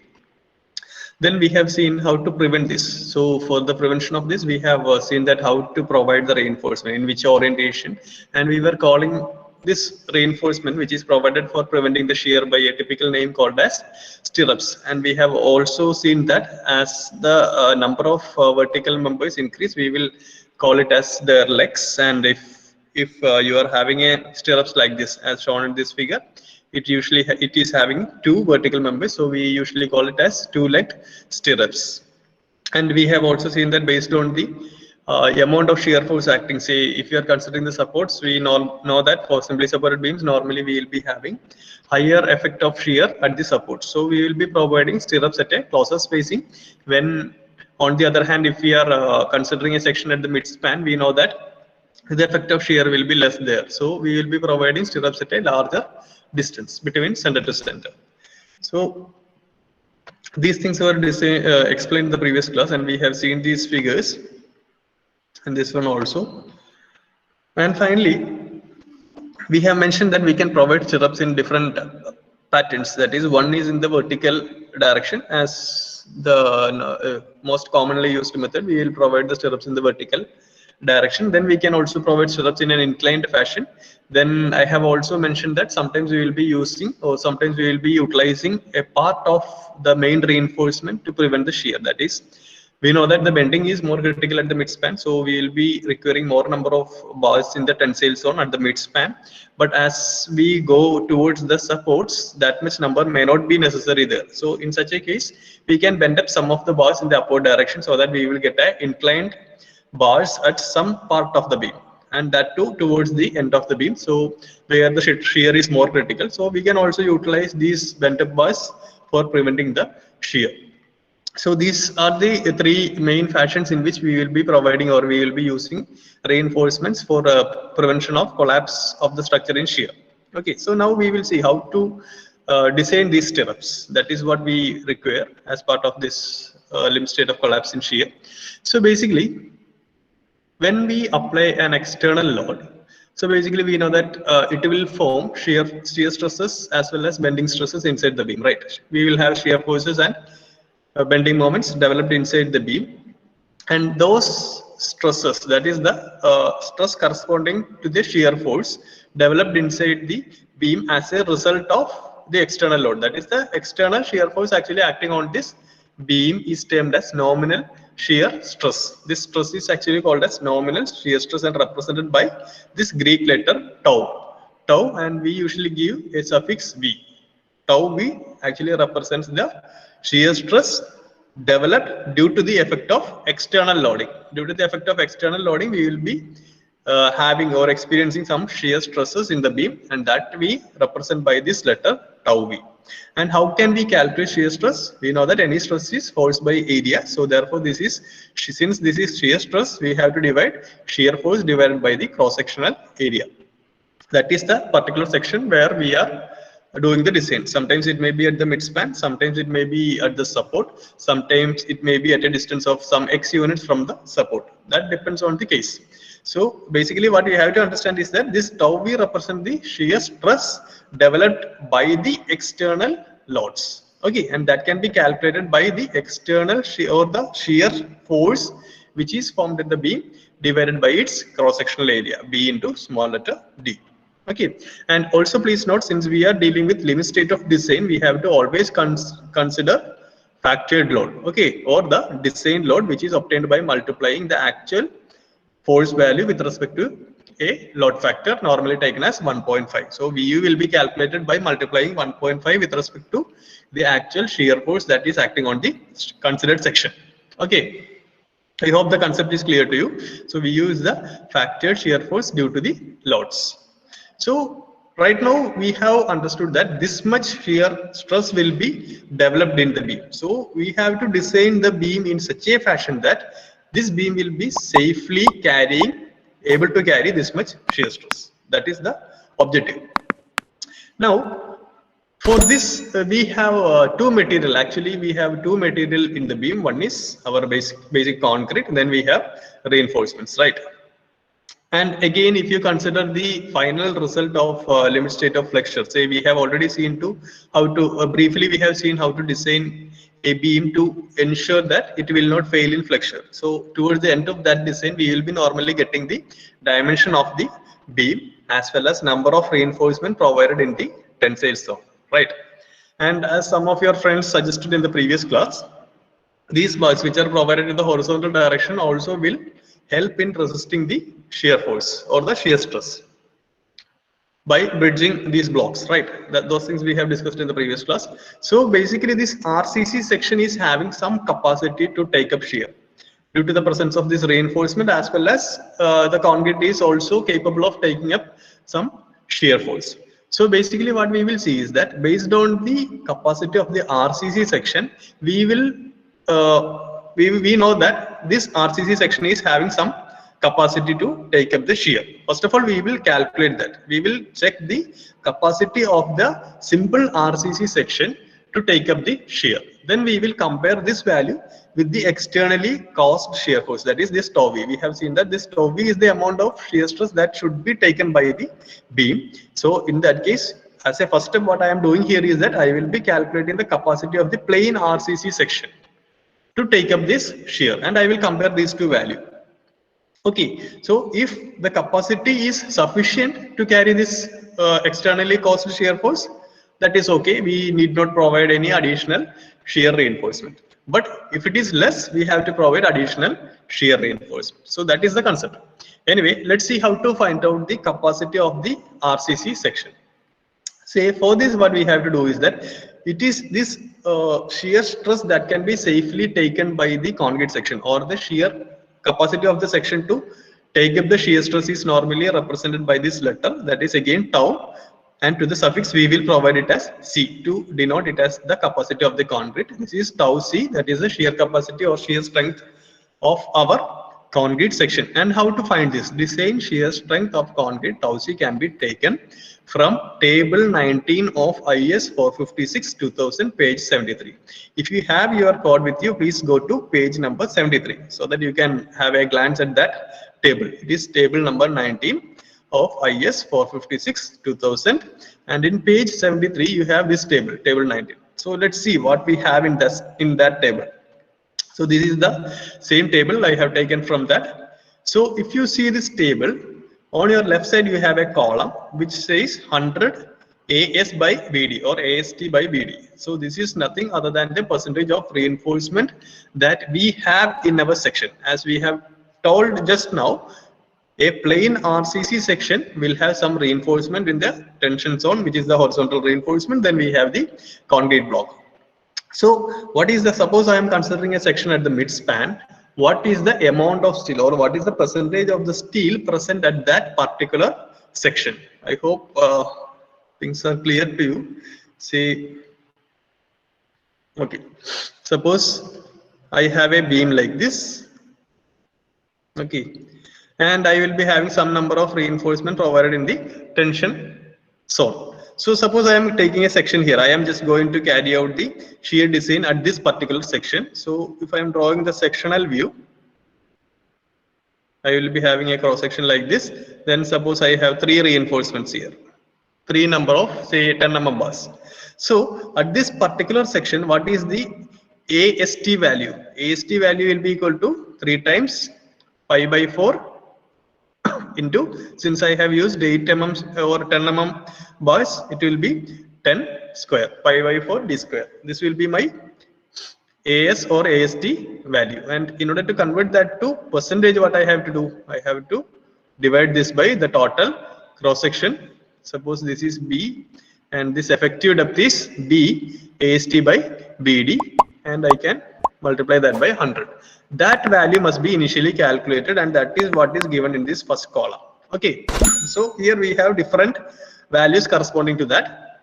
Then we have seen how to prevent this. So for the prevention of this, we have seen that how to provide the reinforcement, in which orientation, and we were calling this reinforcement, which is provided for preventing the shear, by a typical name called as stirrups. And we have also seen that as the number of vertical members increase, we will call it as their legs. And if you are having a stirrups like this, as shown in this figure, it is having two vertical members, so we usually call it as two-legged stirrups. And we have also seen that based on the amount of shear force acting, say if you are considering the supports, we know that for simply supported beams, normally we will be having higher effect of shear at the support, so we will be providing stirrups at a closer spacing. When on the other hand, if we are considering a section at the mid span, we know that the effect of shear will be less there, so we will be providing stirrups at a larger distance between center to center. So these things were explained in the previous class, and we have seen these figures and this one also. And finally, we have mentioned that we can provide stirrups in different patterns. That is, one is in the vertical direction, as the most commonly used method. We will provide the stirrups in the vertical direction. Then we can also provide stirrups in an inclined fashion. Then I have also mentioned that sometimes we will be using, or sometimes we will be utilizing a part of the main reinforcement to prevent the shear. That is, we know that the bending is more critical at the midspan, so we will be requiring more number of bars in the tensile zone at the midspan. But as we go towards the supports, that much number may not be necessary there. So in such a case, we can bend up some of the bars in the upward direction, so that we will get an inclined bars at some part of the beam, and that too towards the end of the beam, so where the shear is more critical. So we can also utilize these bent up bars for preventing the shear. So these are the three main fashions in which we will be providing, or we will be using reinforcements for prevention of collapse of the structure in shear. Okay, so now we will see how to design these stirrups. That is what we require as part of this limb state of collapse in shear. So basically, when we apply an external load, so basically we know that it will form shear stresses as well as bending stresses inside the beam, right? We will have shear forces and bending moments developed inside the beam, and those stresses, that is the stress corresponding to the shear force developed inside the beam as a result of the external load, that is the external shear force actually acting on this beam, is termed as nominal shear stress. This stress is actually called as nominal shear stress and represented by this Greek letter tau, and we usually give a suffix v. Tau v actually represents the shear stress developed due to the effect of external loading. Due to the effect of external loading, we will be having or experiencing some shear stresses in the beam, and that we represent by this letter tau v. And how can we calculate shear stress? We know that any stress is force by area, so therefore this is, since this is shear stress, we have to divide shear force divided by the cross sectional area. That is the particular section where we are doing the design. Sometimes it may be at the midspan, sometimes it may be at the support, sometimes it may be at a distance of some x units from the support. That depends on the case. So basically what we have to understand is that this tau v represents the shear stress developed by the external loads. Okay, and that can be calculated by the external shear, or the shear force which is formed at the beam divided by its cross-sectional area, B into small letter d. Okay, and also please note, since we are dealing with limit state of design, we have to always consider factored load, okay, or the design load, which is obtained by multiplying the actual force value with respect to a load factor, normally taken as 1.5. So VU will be calculated by multiplying 1.5 with respect to the actual shear force that is acting on the considered section. Okay, I hope the concept is clear to you. So we use the factored shear force due to the loads. So right now we have understood that this much shear stress will be developed in the beam. So we have to design the beam in such a fashion that this beam will be safely able to carry this much shear stress. That is the objective. Now, For this, we have two material. Actually, we have two material in the beam. One is our basic concrete. Then we have reinforcements, right? And again, if you consider the final result of limit state of flexure, say we have already seen to how to briefly we have seen how to design a beam to ensure that it will not fail in flexure. So towards the end of that design, we will be normally getting the dimension of the beam as well as number of reinforcement provided in the tensile zone, right? And as some of your friends suggested in the previous class, these bars which are provided in the horizontal direction also will help in resisting the shear force or the shear stress by bridging these blocks, right? Those things we have discussed in the previous class. So basically this RCC section is having some capacity to take up shear due to the presence of this reinforcement, as well as the concrete is also capable of taking up some shear force. So basically what we will see is that based on the capacity of the RCC section, we will we know that this RCC section is having some capacity to take up the shear. First of all, we will calculate that. We will check the capacity of the simple RCC section to take up the shear. Then we will compare this value with the externally caused shear force, that is this tau v. We have seen that this tau v is the amount of shear stress that should be taken by the beam. So in that case, as a first step, what I am doing here is that I will be calculating the capacity of the plain RCC section to take up this shear, and I will compare these two values. Okay, so if the capacity is sufficient to carry this externally caused shear force, that is okay. We need not provide any additional shear reinforcement. But if it is less, we have to provide additional shear reinforcement. So that is the concept. Anyway, let's see how to find out the capacity of the RCC section. Say for this, what we have to do is that it is this shear stress that can be safely taken by the concrete section, or the shear capacity of the section to take up the shear stress is normally represented by this letter, that is again tau, and to the suffix we will provide it as C to denote it as the capacity of the concrete. This is tau C, that is the shear capacity or shear strength of our concrete section. And how to find this? Design shear strength of concrete tau C can be taken from table 19 of IS 456 2000, page 73. If you have your code with you, please go to page number 73 so that you can have a glance at that table. It is table number 19 of IS 456 2000, and in page 73 you have this table, table 19. So let's see what we have in that table. So this is the same table I have taken from that. So if you see this table, on your left side you have a column which says 100 AS by BD or AST by BD. So this is nothing other than the percentage of reinforcement that we have in our section. As we have told just now, a plain RCC section will have some reinforcement in the tension zone, which is the horizontal reinforcement. Then we have the concrete block. So what is the, suppose I am considering a section at the mid span, what is the amount of steel, or what is the percentage of the steel present at that particular section? I hope things are clear to you. See, okay, suppose I have a beam like this, okay, and I will be having some number of reinforcement provided in the tension zone. So suppose I am taking a section here, I am just going to carry out the shear design at this particular section. So if I am drawing the sectional view, I will be having a cross section like this. Then suppose I have 3 reinforcements here, 3 number of say 10 mm bars. So at this particular section, what is the AST value? AST value will be equal to 3 times pi by 4 into, since I have used 8 mm or 10 mm bars, it will be 10 square, pi by 4 d square. This will be my AS or AST value, and in order to convert that to percentage, what I have to do? I have to divide this by the total cross section. Suppose this is B and this effective depth is B, AST by BD, and I can multiply that by 100. That value must be initially calculated, and that is what is given in this first column. Okay, so here we have different values corresponding to that.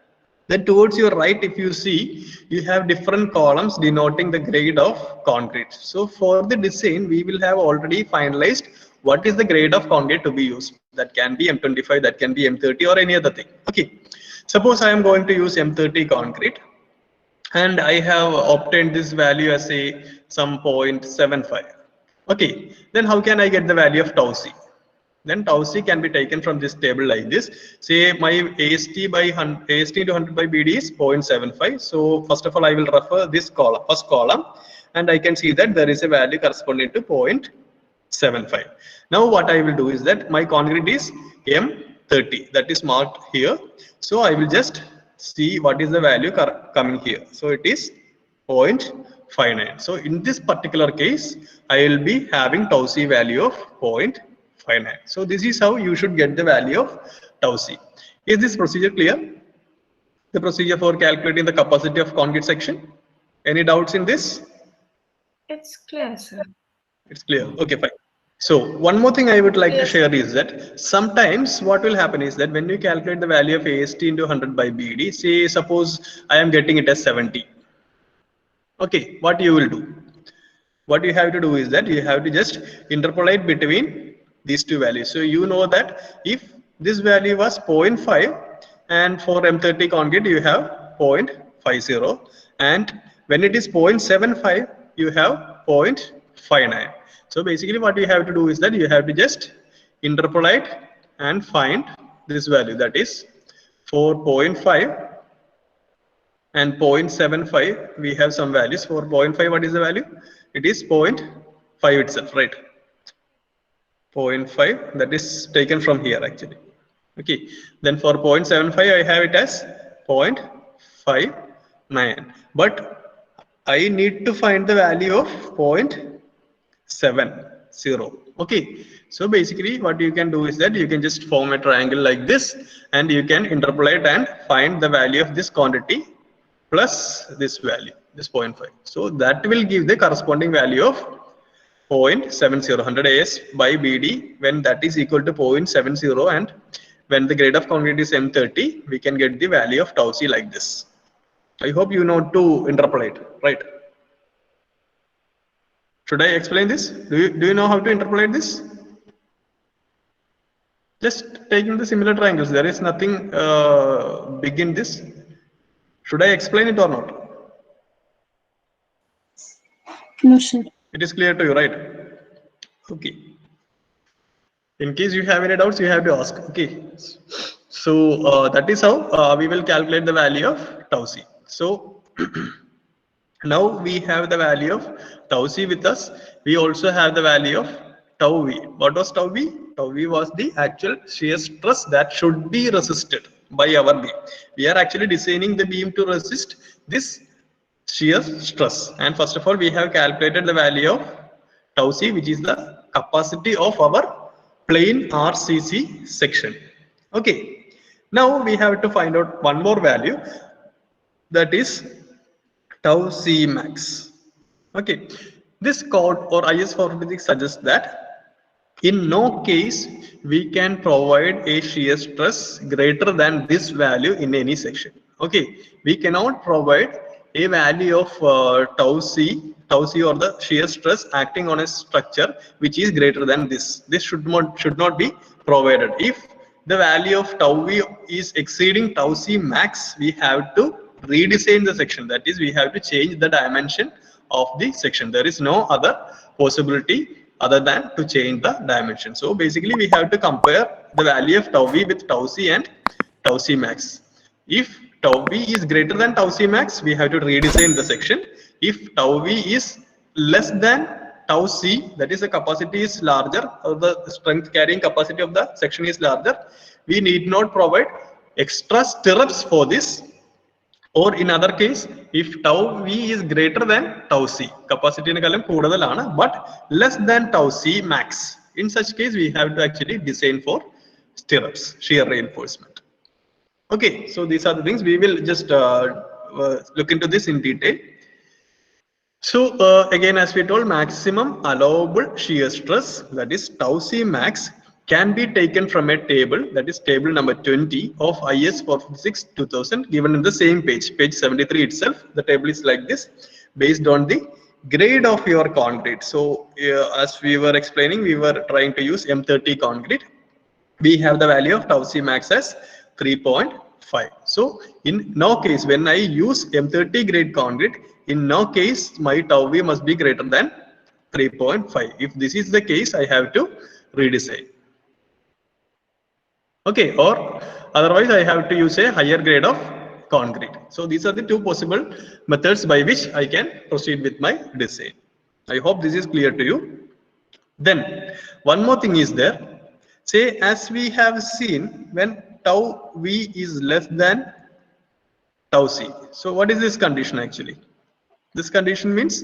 Then towards your right, if you see, you have different columns denoting the grade of concrete. So for the design, we will have already finalized what is the grade of concrete to be used. That can be M25, that can be M30 or any other thing. Okay. Suppose I am going to use M30 concrete, and I have obtained this value as a some 0.75. Okay, then how can I get the value of tau c? Then tau c can be taken from this table like this. Say my AST by 100, AST into 100 by BD is 0.75. So first of all, I will refer this column, first column, and I can see that there is a value corresponding to 0.75. Now what I will do is that my concrete is M30, that is marked here. So I will just see what is the value coming here. So it is 0.59. So in this particular case, I will be having tau c value of 0.59. So this is how you should get the value of tau c. Is this procedure clear? The procedure for calculating the capacity of concrete section. Any doubts in this? It's clear, sir. It's clear. Okay, fine. So one more thing I would like to Yes. share is that sometimes what will happen is that when you calculate the value of AST into 100 by BD, say suppose I am getting it as 70. Okay, what you will do? What you have to do is that you have to just interpolate between these two values. So you know that if this value was 0.5 and for M30 concrete you have 0.50, and when it is 0.75 you have 0.59. So basically what you have to do is that you have to just interpolate and find this value, that is for 0.5 and 0.75 we have some values. For 0.5 what is the value? It is 0.5 itself, right? 0.5, that is taken from here actually. Okay, then for 0.75 I have it as 0.59, but I need to find the value of 0.70. Okay, so basically what you can do is that you can just form a triangle like this, and you can interpolate and find the value of this quantity plus this value, this 0.5. So that will give the corresponding value of 0.70, 100 AS by BD, when that is equal to 0.70, and when the grade of concrete is M30, we can get the value of tau c like this. I hope you know to interpolate, right? Should I explain this? Do you know how to interpolate this? Just taking the similar triangles, there is nothing big in this. Should I explain it or not? No, sir. It is clear to you, right? Okay. In case you have any doubts, you have to ask. Okay. So that is how we will calculate the value of tau c. So now we have the value of tau c with us. We also have the value of tau v. What was tau v? Tau v was the actual shear stress that should be resisted by our beam. We are actually designing the beam to resist this shear stress. And first of all, we have calculated the value of tau c, which is the capacity of our plain RCC section. Okay. Now we have to find out one more value, that is tau c max. Okay, this code or IS 456 suggests that in no case we can provide a shear stress greater than this value in any section. Okay, we cannot provide a value of tau c or the shear stress acting on a structure which is greater than this. This should not be provided. If the value of tau v is exceeding tau c max, we have to redesign the section. That is, we have to change the dimension of the section. There is no other possibility other than to change the dimension. So basically we have to compare the value of tau v with tau c and tau c max. If tau v is greater than tau c max, we have to redesign the section. If tau v is less than tau c, that is the capacity is larger, or the strength carrying capacity of the section is larger, we need not provide extra stirrups for this. Or in other case, if tau v is greater than tau c, capacity but less than tau c max, in such case we have to actually design for stirrups, shear reinforcement. Okay, so these are the things. We will just look into this in detail. So again, as we told, maximum allowable shear stress, that is tau c max, can be taken from a table, that is table number 20 of IS 456 2000, given in the same page, page 73 itself. The table is like this, based on the grade of your concrete. So as we were explaining, we were trying to use M30 concrete. We have the value of tau c max as 3.5. 5. So in no case, when I use M30 grade concrete, in no case my tau v must be greater than 3.5. If this is the case, I have to redesign. Okay, or otherwise I have to use a higher grade of concrete. So these are the two possible methods by which I can proceed with my design. I hope this is clear to you. Then one more thing is there. Say as we have seen, when tau v is less than tau c. So what is this condition actually? This condition means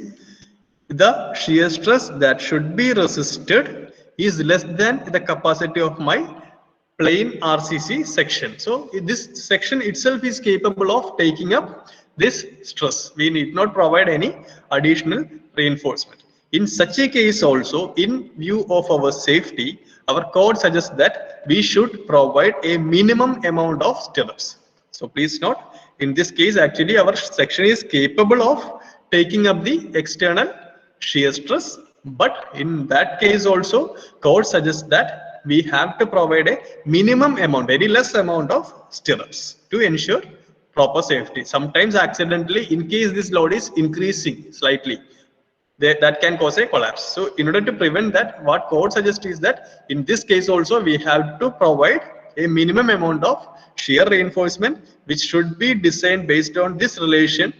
the shear stress that should be resisted is less than the capacity of my plain RCC section. So this section itself is capable of taking up this stress. We need not provide any additional reinforcement. In such a case also, in view of our safety, our code suggests that we should provide a minimum amount of stirrups. So please note, in this case actually our section is capable of taking up the external shear stress, but in that case also code suggests that we have to provide a minimum amount, very less amount of stirrups to ensure proper safety. Sometimes accidentally, in case this load is increasing slightly, that can cause a collapse. So in order to prevent that, what code suggests is that in this case also we have to provide a minimum amount of shear reinforcement, which should be designed based on this relation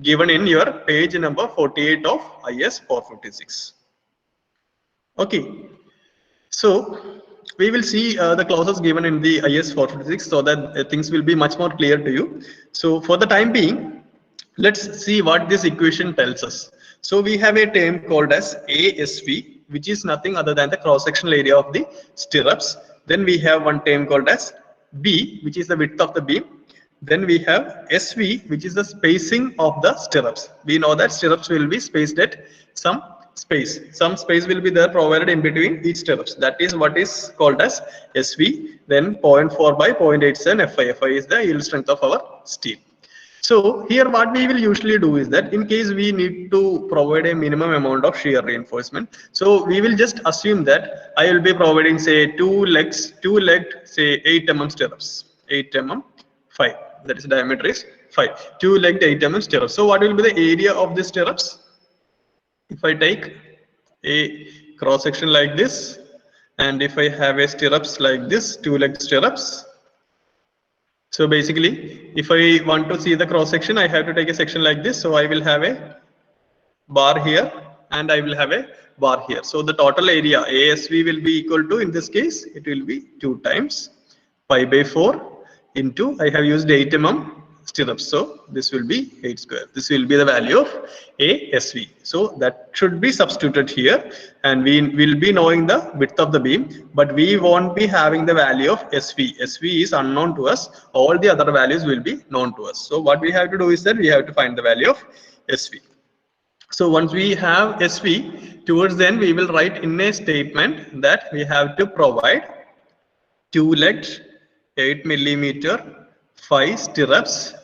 given in your page number 48 of IS 456. Okay, so we will see the clauses given in the IS 456 so that things will be much more clear to you. So for the time being, let's see what this equation tells us. So we have a term called as ASV, which is nothing other than the cross-sectional area of the stirrups. Then we have one term called as B, which is the width of the beam. Then we have SV, which is the spacing of the stirrups. We know that stirrups will be spaced at some space. Some space will be there provided in between each stirrups. That is what is called as SV. Then 0.4 by 0.87 Fi. Fi is the yield strength of our steel. So here what we will usually do is that in case we need to provide a minimum amount of shear reinforcement, so we will just assume that I will be providing say two-legged say 8 mm stirrups, 8 mm 5, that is diameter is 5, two-legged 8 mm stirrups. So what will be the area of the stirrups? If I take a cross section like this, and if I have a stirrups like this, two-legged stirrups. So basically, if I want to see the cross section, I have to take a section like this. So I will have a bar here and I will have a bar here. So the total area ASV will be equal to, in this case, it will be 2 times pi by 4 into, I have used 8 mm stirrups. So this will be 8 square. This will be the value of ASV. So that should be substituted here, and we will be knowing the width of the beam, but we won't be having the value of SV. SV is unknown to us. All the other values will be known to us. So what we have to do is that we have to find the value of SV. So once we have SV, towards then we will write in a statement that we have to provide two-legged 8 mm 5 stirrups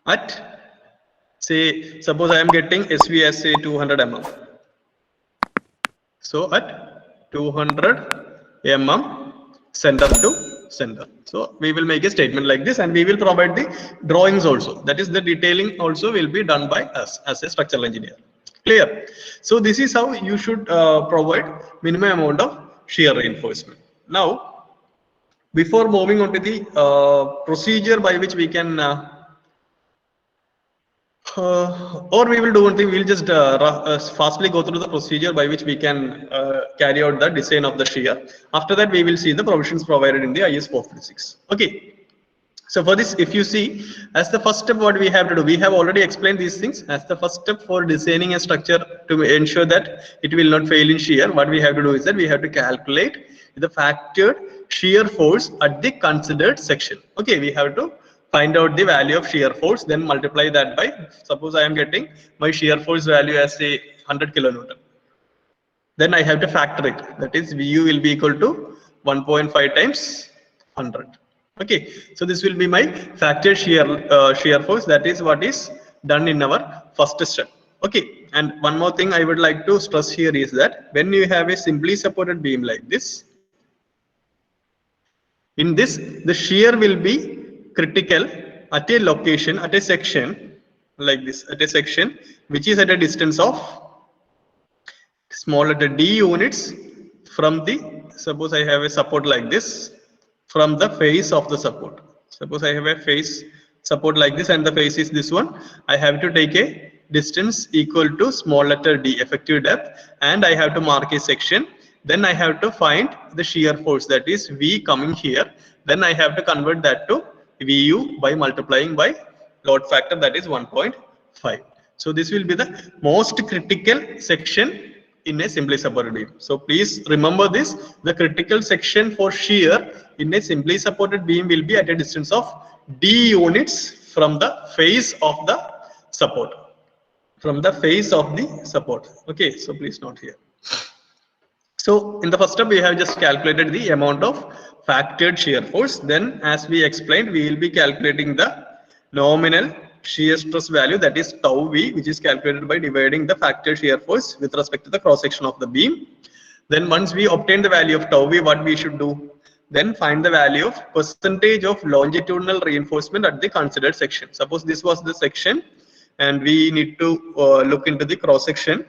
at, say, suppose I am getting SV as say 200 mm. So at 200 mm center to center. So we will make a statement like this, and we will provide the drawings also. That is, the detailing also will be done by us as a structural engineer. Clear? So this is how you should provide minimum amount of shear reinforcement. Now, before moving on to the procedure by which we can or we will do one thing, we'll just fastly go through the procedure by which we can carry out the design of the shear. After that, we will see the provisions provided in the IS 456. Okay. So for this, if you see, as the first step, what we have to do, we have already explained these things. As the first step for designing a structure to ensure that it will not fail in shear, what we have to do is that we have to calculate the factored shear force at the considered section. Okay, we have to find out the value of shear force, then multiply that by, suppose I am getting my shear force value as say 100 kilonewton. Then I have to factor it. That is, VU will be equal to 1.5 times 100. Okay, so this will be my factored shear force. That is what is done in our first step. Okay, and one more thing I would like to stress here is that when you have a simply supported beam like this, In this, the shear will be critical at a location, at a section like this, at a section which is at a distance of small letter d units from the, suppose I have a support like this, from the face of the support. Suppose I have a face support like this and the face is this one. I have to take a distance equal to small letter d, effective depth, and I have to mark a section. Then I have to find the shear force, that is V coming here. Then I have to convert that to VU by multiplying by load factor, that is 1.5. So this will be the most critical section in a simply supported beam. So please remember this, the critical section for shear in a simply supported beam will be at a distance of d units from the face of the support. From the face of the support. Okay, so please note here. So in the first step, we have just calculated the amount of factored shear force. Then as we explained, we will be calculating the nominal shear stress value, that is tau V, which is calculated by dividing the factored shear force with respect to the cross section of the beam. Then once we obtain the value of tau V, what we should do? Then find the value of percentage of longitudinal reinforcement at the considered section. Suppose this was the section and we need to look into the cross section.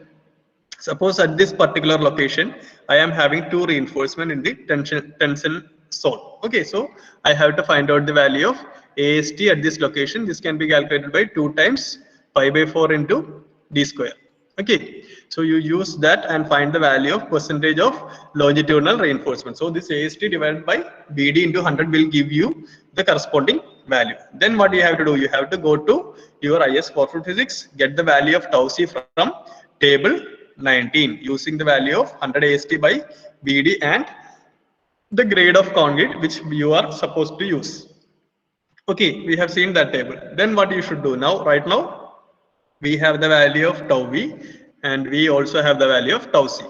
Suppose at this particular location, I am having two reinforcement in the tension zone. Okay, so I have to find out the value of AST at this location. This can be calculated by 2 times pi by 4 into d square. Okay, so you use that and find the value of percentage of longitudinal reinforcement. So this AST divided by BD into 100 will give you the corresponding value. Then what you have to do? You have to go to your IS 4 physics, get the value of tau C from table 19 using the value of 100 AST by BD and the grade of concrete which you are supposed to use. Okay, we have seen that table. Then what you should do now? Right now, we have the value of tau V and we also have the value of tau C.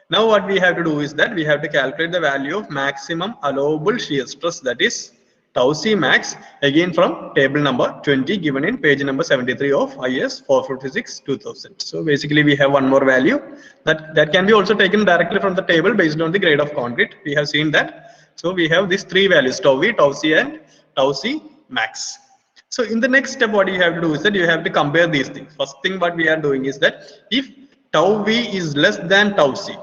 Now what we have to do is that we have to calculate the value of maximum allowable shear stress, that is tau C max, again from table number 20 given in page number 73 of IS 456 2000. So basically we have one more value that can be also taken directly from the table based on the grade of concrete. We have seen that. So we have these three values, tau V, tau C and tau C max. So in the next step, what you have to do is that you have to compare these things. First thing what we are doing is that if tau V is less than tau C,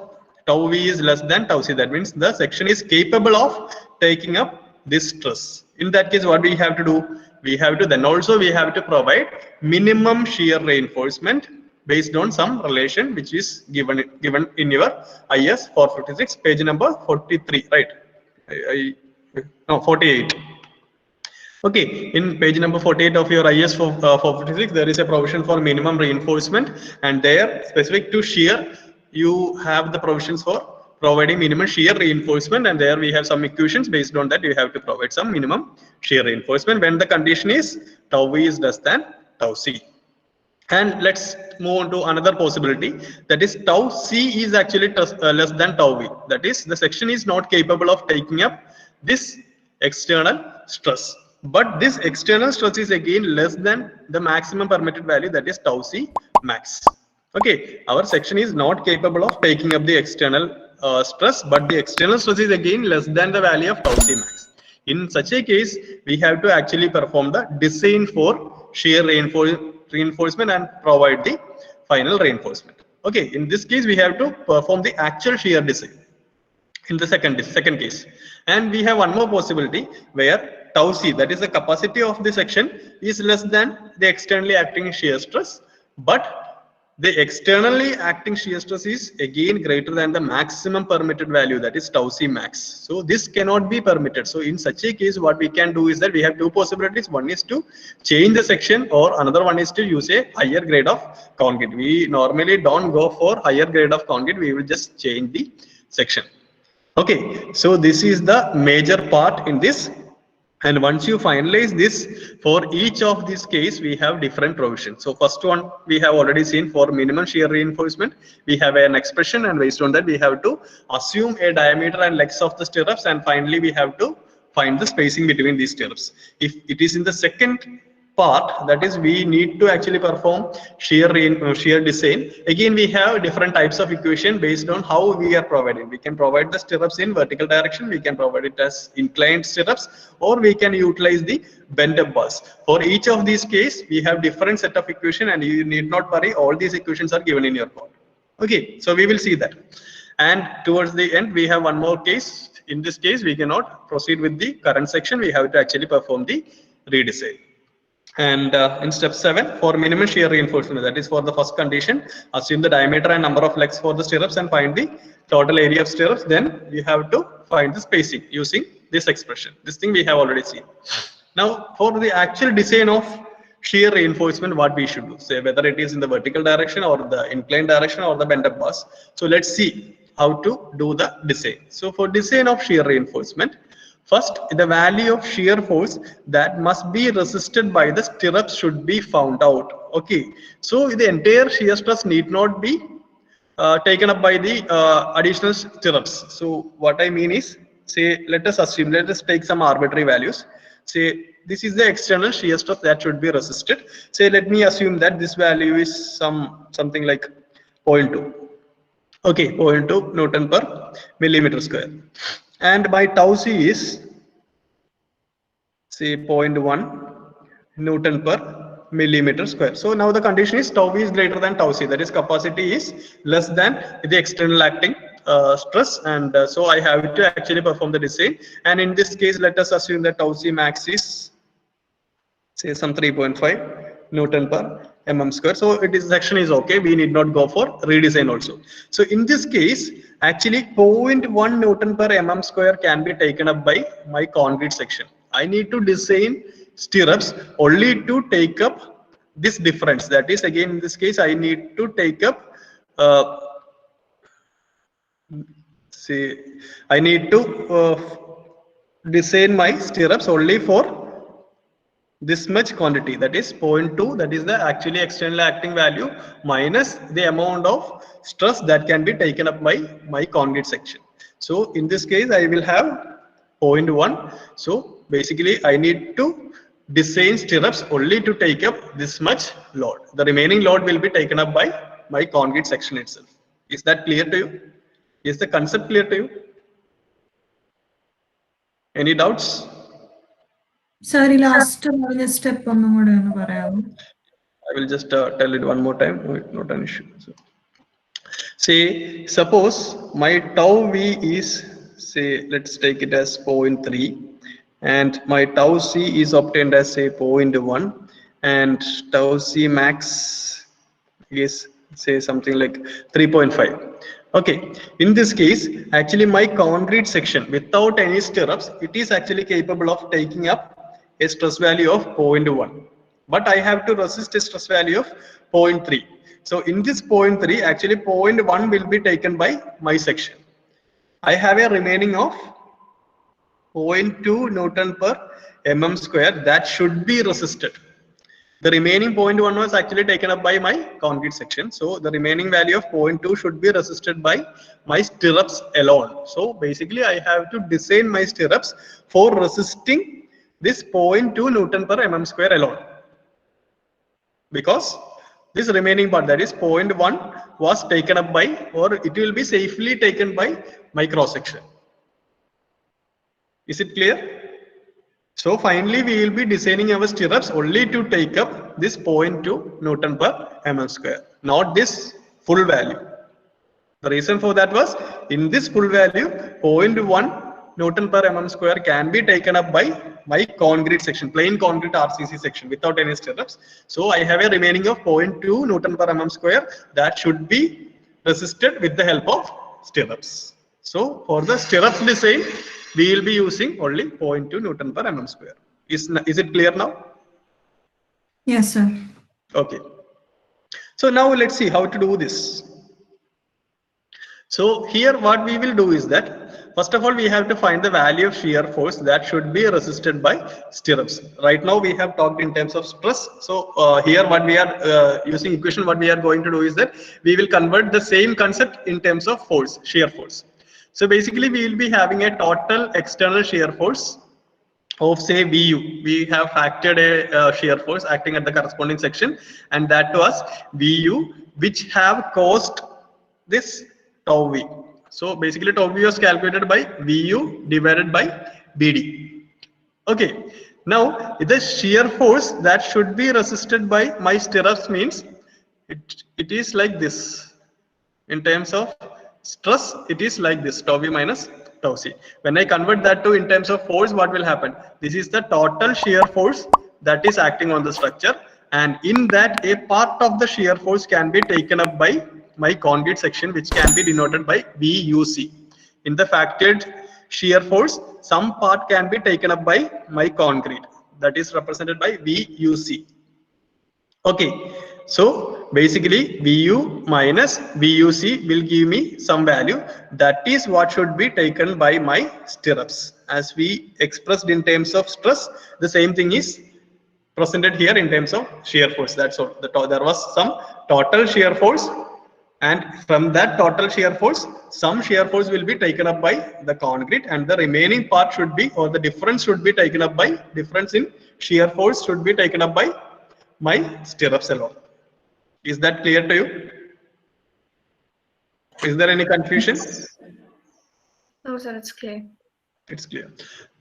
tau V is less than tau C, that means the section is capable of taking up this stress. In that case, what we have to do? We have to then also we have to provide minimum shear reinforcement based on some relation which is given in your IS 456 page number 43, right? No, 48. Okay, in page number 48 of your IS 456, there is a provision for minimum reinforcement, and there specific to shear, you have the provisions for providing minimum shear reinforcement, and there we have some equations based on that you have to provide some minimum shear reinforcement when the condition is tau V is less than tau C. And let's move on to another possibility, that is tau C is actually less than tau V, that is the section is not capable of taking up this external stress. But this external stress is again less than the maximum permitted value, that is tau C max. Okay, our section is not capable of taking up the external stress, but the external stress is again less than the value of tau C max. In such a case, we have to actually perform the design for shear reinforcement and provide the final reinforcement. Okay, in this case, we have to perform the actual shear design in the second case. And we have one more possibility where tau C, that is the capacity of the section, is less than the externally acting shear stress, but the externally acting shear stress is again greater than the maximum permitted value, that is tau C max. So this cannot be permitted. So in such a case, what we can do is that we have two possibilities. One is to change the section, or another one is to use a higher grade of concrete. We normally don't go for higher grade of concrete. We will just change the section. Okay, so this is the major part in this. And once you finalize this, for each of these case, we have different provisions. So first one, we have already seen for minimum shear reinforcement, we have an expression, and based on that, we have to assume a diameter and length of the stirrups, and finally, we have to find the spacing between these stirrups. If it is in the second part, that is we need to actually perform shear design. Again, we have different types of equation based on how we are providing. We can provide the stirrups in vertical direction, we can provide it as inclined stirrups, or we can utilize the bend up bars. For each of these case, we have different set of equation, and you need not worry, all these equations are given in your code. Okay, so we will see that. And towards the end, we have one more case. In this case, we cannot proceed with the current section, we have to actually perform the redesign. And in step 7, for minimum shear reinforcement, that is for the first condition, assume the diameter and number of legs for the stirrups and find the total area of stirrups. Then we have to find the spacing using this expression. This thing we have already seen. Now for the actual design of shear reinforcement, what we should do, say whether it is in the vertical direction or the inclined direction or the bend up bars. So let's see how to do the design. So for design of shear reinforcement, first, the value of shear force that must be resisted by the stirrups should be found out. Okay, so the entire shear stress need not be taken up by the additional stirrups. So what I mean is, say, let us assume, let us take some arbitrary values. Say this is the external shear stress that should be resisted. Say let me assume that this value is something like 0.2. Okay, 0.2 Newton per millimeter square. And my tau c is say 0.1 Newton per millimeter square. So now the condition is tau v is greater than tau c, that is capacity is less than the external acting stress, and so I have to actually perform the design. And in this case, let us assume that tau c max is say some 3.5 Newton per mm square. So it is section is okay, we need not go for redesign also. So in this case, actually 0.1 Newton per mm square can be taken up by my concrete section. I need to design stirrups only to take up this difference. That is, again in this case, I need to take up say I need to design my stirrups only for this much quantity, that is 0.2, that is the actually external acting value minus the amount of stress that can be taken up by my concrete section. So in this case, I will have 0.1. So basically I need to design stirrups only to take up this much load. The remaining load will be taken up by my concrete section itself. Is that clear to you? Is the concept clear to you? Any doubts? Sorry, last step on the I will just tell it one more time. No, not an issue. So, say, suppose my tau v is, say, let's take it as 0.3, and my tau c is obtained as say 0.1, and tau c max is say something like 3.5. Okay, in this case, actually my concrete section without any stirrups, it is actually capable of taking up a stress value of 0.1, but I have to resist a stress value of 0.3. So in this 0.3, actually 0.1 will be taken by my section. I have a remaining of 0.2 Newton per mm square that should be resisted. The remaining 0.1 was actually taken up by my concrete section. So the remaining value of 0.2 should be resisted by my stirrups alone. So basically I have to design my stirrups for resisting this 0.2 Newton per mm square alone. Because this remaining part, that is 0.1, was taken up by, or it will be safely taken by my cross section. Is it clear? So finally, we will be designing our stirrups only to take up this 0.2 Newton per mm square, not this full value. The reason for that was, in this full value, 0.1 Newton per mm square can be taken up by my concrete section, plain concrete RCC section without any stirrups. So I have a remaining of 0.2 Newton per mm square that should be resisted with the help of stirrups. So for the stirrups design, we will be using only 0.2 Newton per mm square. Is it clear now? Yes, sir. Okay. So now let's see how to do this. So here what we will do is that, first of all, we have to find the value of shear force that should be resisted by stirrups. Right now we have talked in terms of stress. So here what we are using equation, what we are going to do is that we will convert the same concept in terms of force, shear force. So basically we will be having a total external shear force of say VU. We have factored a shear force acting at the corresponding section, and that was VU, which have caused this tau V. So basically tau V was calculated by VU divided by BD. Okay, now the shear force that should be resisted by my stirrups means it is like this. In terms of stress, it is like this, tau V minus tau C. When I convert that to in terms of force, what will happen? This is the total shear force that is acting on the structure, and in that a part of the shear force can be taken up by my concrete section, which can be denoted by VUC. In the factored shear force, some part can be taken up by my concrete, that is represented by VUC. Okay, so basically VU minus VUC will give me some value. That is what should be taken by my stirrups. As we expressed in terms of stress, the same thing is presented here in terms of shear force. That's all. There was some total shear force, and from that total shear force, some shear force will be taken up by the concrete, and the remaining part should be, or the difference should be taken up by, difference in shear force should be taken up by my stirrups alone. Is that clear to you? Is there any confusion? No, sir, it's clear. It's clear.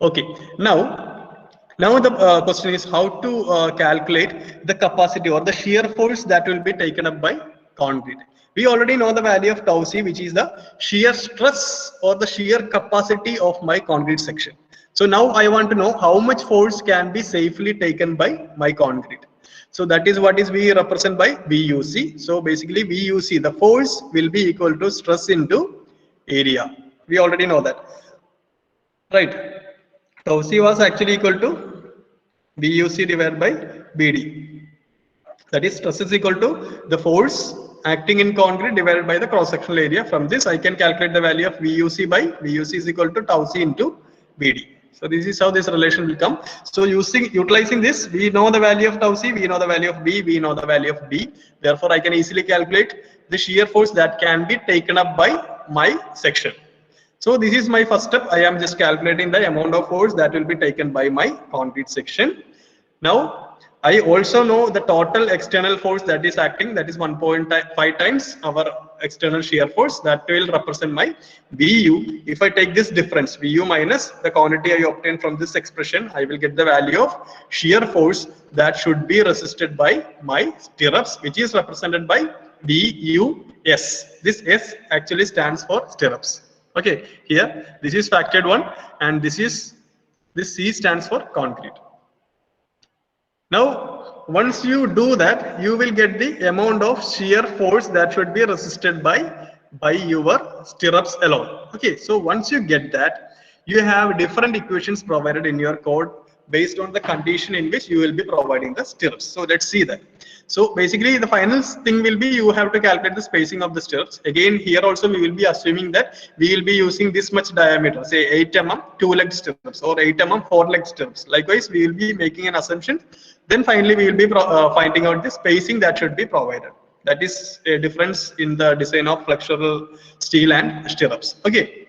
Okay. Now the question is how to calculate the capacity or the shear force that will be taken up by concrete. We already know the value of tau C, which is the shear stress or the shear capacity of my concrete section. So now I want to know how much force can be safely taken by my concrete. So that is what is we represent by VUC. So basically VUC, the force will be equal to stress into area. We already know that, right? Tau C was actually equal to VUC divided by BD. That is, stress is equal to the force acting in concrete divided by the cross-sectional area. From this I can calculate the value of VUC by VUC is equal to tau C into BD. So this is how this relation will come. So utilizing this, we know the value of tau C, we know the value of B, we know the value of D. Therefore, I can easily calculate the shear force that can be taken up by my section. So this is my first step. I am just calculating the amount of force that will be taken by my concrete section. Now, I also know the total external force that is acting, that is 1.5 times our external shear force, that will represent my VU. If I take this difference, VU minus the quantity I obtain from this expression, I will get the value of shear force that should be resisted by my stirrups, which is represented by VUS. This S actually stands for stirrups. Okay, here this is factored one, and this C stands for concrete. Now, once you do that, you will get the amount of shear force that should be resisted by your stirrups alone. Okay, so once you get that, you have different equations provided in your code based on the condition in which you will be providing the stirrups. So let's see that. So basically the final thing will be you have to calculate the spacing of the stirrups. Again, here also we will be assuming that we will be using this much diameter, say 8 mm 2-leg stirrups or 8 mm 4-leg stirrups. Likewise, we will be making an assumption. Then finally we will be finding out the spacing that should be provided. That is a difference in the design of flexural steel and stirrups. Okay.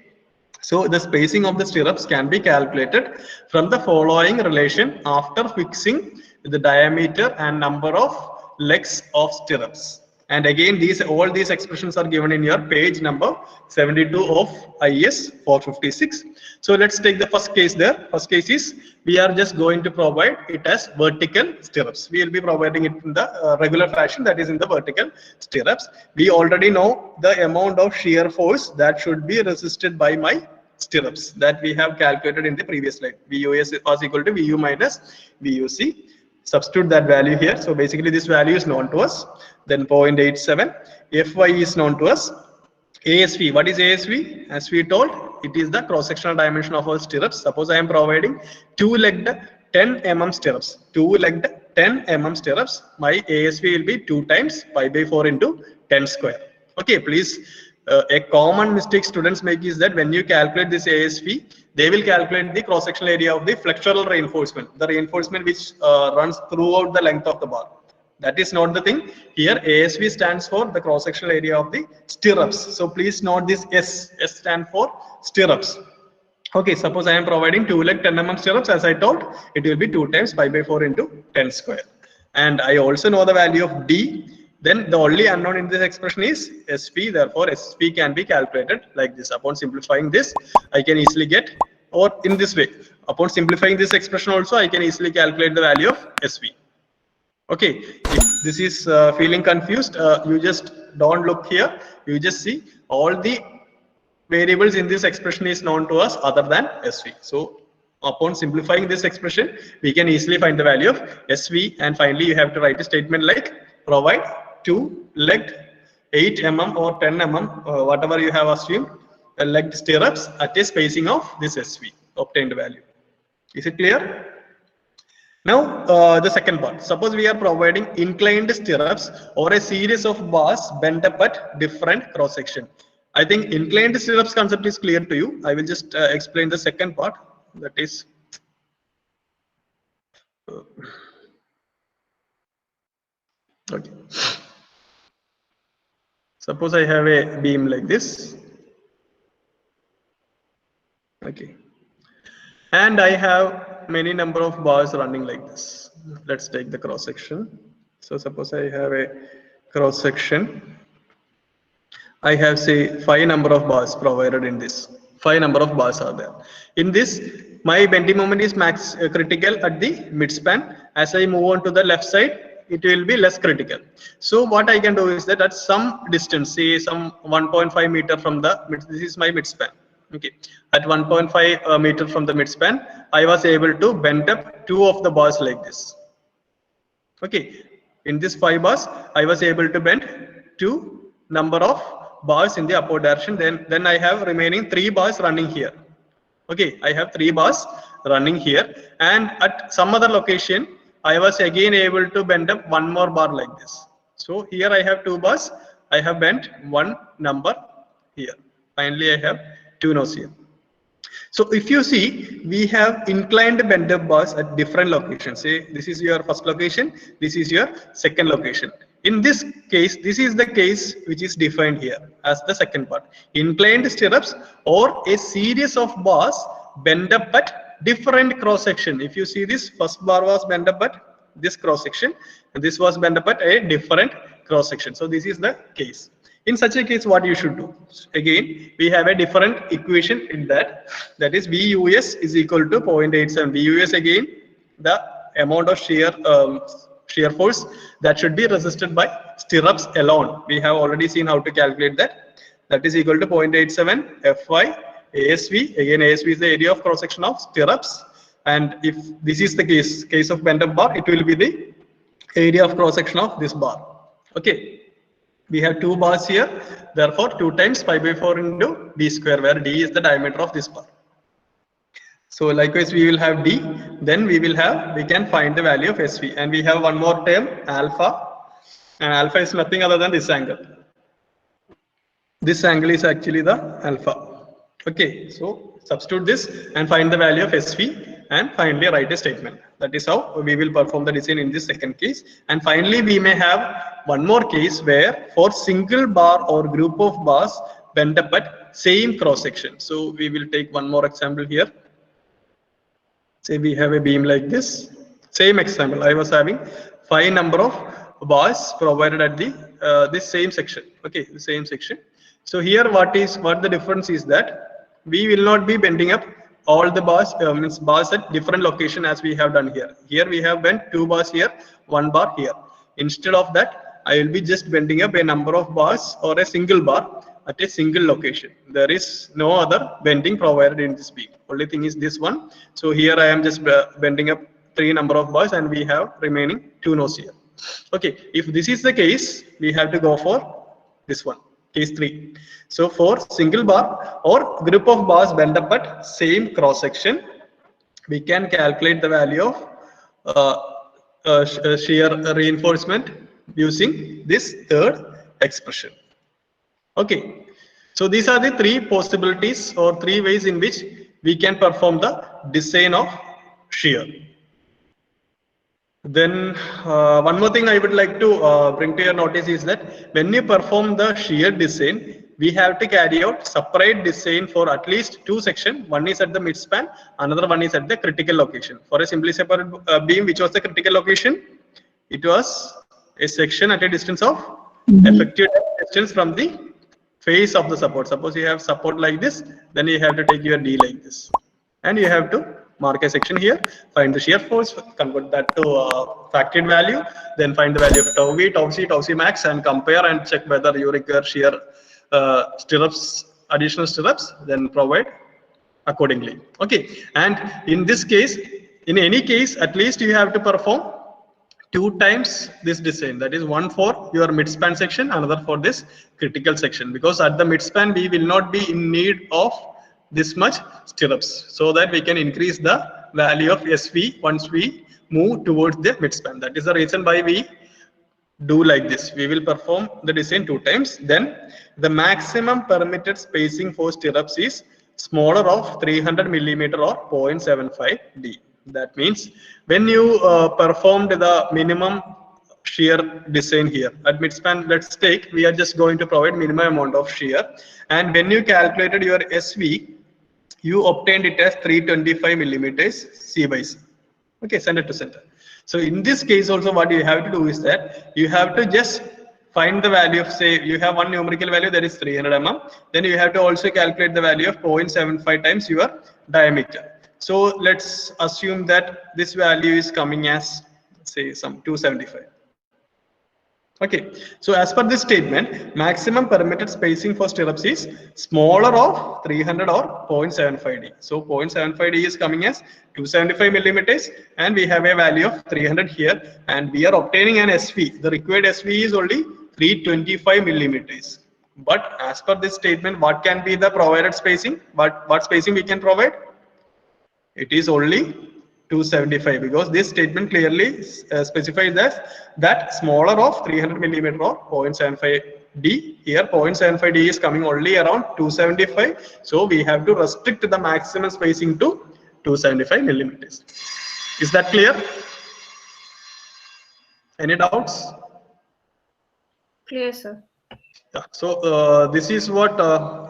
So the spacing of the stirrups can be calculated from the following relation after fixing the diameter and number of legs of stirrups. And again, all these expressions are given in your page number 72 of IS 456. So let's take the first case there. First case is we are just going to provide it as vertical stirrups. We will be providing it in the regular fashion, that is in the vertical stirrups. We already know the amount of shear force that should be resisted by my stirrups that we have calculated in the previous slide. VUS was equal to VU minus VUC. Substitute that value here. So basically this value is known to us. Then 0.87. Fy is known to us. ASV, what is ASV? As we told, it is the cross-sectional dimension of our stirrups. Suppose I am providing 2-legged 10 mm stirrups. 2-legged 10 mm stirrups. My ASV will be 2 times pi by 4 into 10 square. Okay, please. A common mistake students make is that when you calculate this ASV, they will calculate the cross-sectional area of the flexural reinforcement, the reinforcement which runs throughout the length of the bar. That is not the thing. Here ASV stands for the cross-sectional area of the stirrups. So please note this S. S stands for stirrups. Okay, suppose I am providing 2 leg 10 mm stirrups. As I told, it will be 2 times pi by 4 into 10 square. And I also know the value of D. Then the only unknown in this expression is SV. Therefore, SV can be calculated like this. Upon simplifying this, I can easily get, or in this way. Upon simplifying this expression also, I can easily calculate the value of SV. Okay, if this is feeling confused, you just don't look here. You just see all the variables in this expression is known to us other than SV. So upon simplifying this expression, we can easily find the value of SV, and finally you have to write a statement like provide 2-legged 8 mm or 10 mm, whatever you have assumed, legged stirrups at a spacing of this SV obtained value. Is it clear? Now, the second part. Suppose we are providing inclined stirrups or a series of bars bent up at different cross section. I think inclined stirrups concept is clear to you. I will just explain the second part. That is, okay. Suppose I have a beam like this. Okay. And I have many number of bars running like this. Let's take the cross section. So suppose I have a cross section. I have say 5 number of bars provided in this. 5 number of bars are there. In this, my bending moment is max critical at the midspan. As I move on to the left side, it will be less critical. So what I can do is that at some distance, say some 1.5 meter from the this is my midspan. Okay, at 1.5 meter from the midspan, I was able to bend up 2 of the bars like this. Okay, in this 5 bars, I was able to bend 2 number of bars in the upward direction. Then I have remaining 3 bars running here. Okay, I have 3 bars running here, and at some other location, I was again able to bend up 1 more bar like this. So here I have 2 bars. I have bent 1 number here. Finally, I have 2 nodes here. So if you see, we have inclined bend up bars at different locations. Say this is your first location, this is your second location. In this case, this is the case which is defined here as the second part. Inclined stirrups or a series of bars bend up at different cross section. If you see, this first bar was bent up at this cross section, and this was bent up at a different cross section. So this is the case. In such a case, what you should do? Again, we have a different equation in that. That is VUS is equal to 0.87. VUS again, the amount of shear force that should be resisted by stirrups alone. We have already seen how to calculate that. That is equal to 0.87 Fy ASV. Again, ASV is the area of cross section of stirrups. And if this is the case of bend up bar, it will be the area of cross section of this bar. Okay. We have 2 bars here, therefore 2 times pi by 4 into d square, where d is the diameter of this bar. So likewise we will have d, then we can find the value of SV, and we have one more term alpha, and alpha is nothing other than this angle. This angle is actually the alpha. Okay, so substitute this and find the value of SV, and finally write a statement. That is how we will perform the design in this second case. And finally, we may have one more case where for single bar or group of bars bend up at same cross section. So we will take one more example here. Say we have a beam like this. Same example. I was having 5 number of bars provided at the this same section. Okay, the same section. So here what the difference is that we will not be bending up all the bars, means bars at different location as we have done here. Here we have bent 2 bars here, 1 bar here. Instead of that, I will be just bending up a number of bars or a single bar at a single location. There is no other bending provided in this beam. Only thing is this one. So here I am just bending up 3 number of bars, and we have remaining 2 nodes here. Okay, if this is the case, we have to go for this one. Case 3. So for single bar or group of bars bend up at same cross section, we can calculate the value of shear reinforcement using this third expression. Okay, so these are the 3 possibilities or 3 ways in which we can perform the design of shear. Then one more thing I would like to bring to your notice is that when you perform the shear design, we have to carry out separate design for at least 2 sections. One is at the midspan, another one is at the critical location. For a simply separated beam, which was the critical location, it was a section at a distance of effective distance from the face of the support. Suppose you have support like this, then you have to take your D like this, and you have to mark a section here, find the shear force, convert that to factored value, then find the value of tau v, tau c max, and compare and check whether you require shear stirrups, additional stirrups, then provide accordingly. Okay, and in this case, in any case, at least you have to perform 2 times this design, that is one for your midspan section, another for this critical section, because at the midspan we will not be in need of this much stirrups, so that we can increase the value of SV once we move towards the midspan. That is the reason why we do like this. We will perform the design 2 times. Then the maximum permitted spacing for stirrups is smaller of 300 millimeter or 0.75 D. That means when you performed the minimum shear design here at midspan, let's take, we are just going to provide minimum amount of shear, and when you calculated your SV, you obtained it as 325 millimeters C by C. Okay, center to center. So in this case also, what you have to do is that you have to just find the value of, say, you have one numerical value that is 300 mm, then you have to also calculate the value of 0.75 times your diameter. So let's assume that this value is coming as, say, some 275. Okay, so as per this statement, maximum permitted spacing for stirrups is smaller of 300 or 0.75 D. So 0.75 D is coming as 275 millimeters, and we have a value of 300 here, and we are obtaining an SV. The required SV is only 325 millimeters. But as per this statement, what can be the provided spacing? What spacing we can provide? It is only 275, because this statement clearly specifies that smaller of 300 millimeter or 0.75 D. Here 0.75 D is coming only around 275. So we have to restrict the maximum spacing to 275 millimeters. Is that clear? Any doubts? Clear, sir. Yeah. So this is what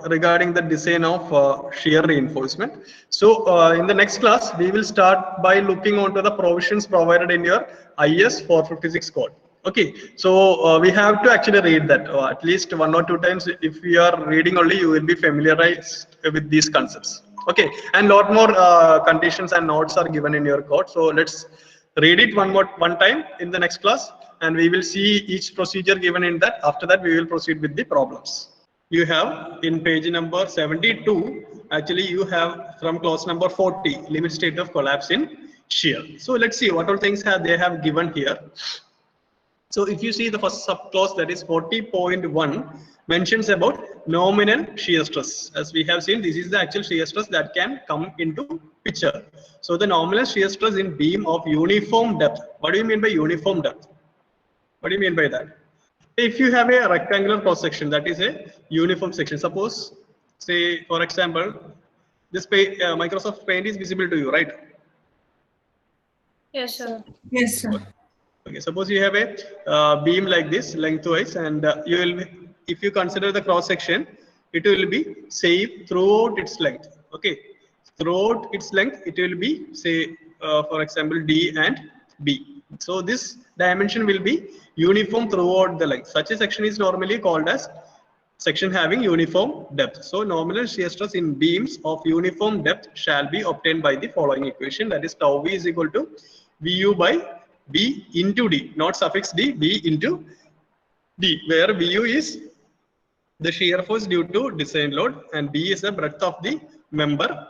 regarding the design of shear reinforcement. So in the next class, we will start by looking onto the provisions provided in your IS 456 code. Okay, so we have to actually read that at least 1 or 2 times. If you are reading only, you will be familiarized with these concepts. Okay, and lot more conditions and notes are given in your code. So let's read it one time in the next class, and we will see each procedure given in that. After that, we will proceed with the problems. You have in page number 72, actually you have from clause number 40, limit state of collapse in shear. So let's see what all things they have given here. So if you see the first subclause, that is 40.1, mentions about nominal shear stress. As we have seen, this is the actual shear stress that can come into picture. So the nominal shear stress in beam of uniform depth. What do you mean by uniform depth? What do you mean by that? If you have a rectangular cross section, that is a uniform section. Suppose, say, for example, this Microsoft Paint is visible to you, right? Yes, sir. Yes, sir. Okay, suppose you have a beam like this, lengthwise, and you will, if you consider the cross section, it will be same throughout its length. Okay, throughout its length, it will be, say, for example, D and B. So this dimension will be uniform throughout the length. Such a section is normally called as section having uniform depth. So nominal shear stress in beams of uniform depth shall be obtained by the following equation, that is tau v is equal to VU by B into D, not suffix D, B into D, where VU is the shear force due to design load and B is the breadth of the member.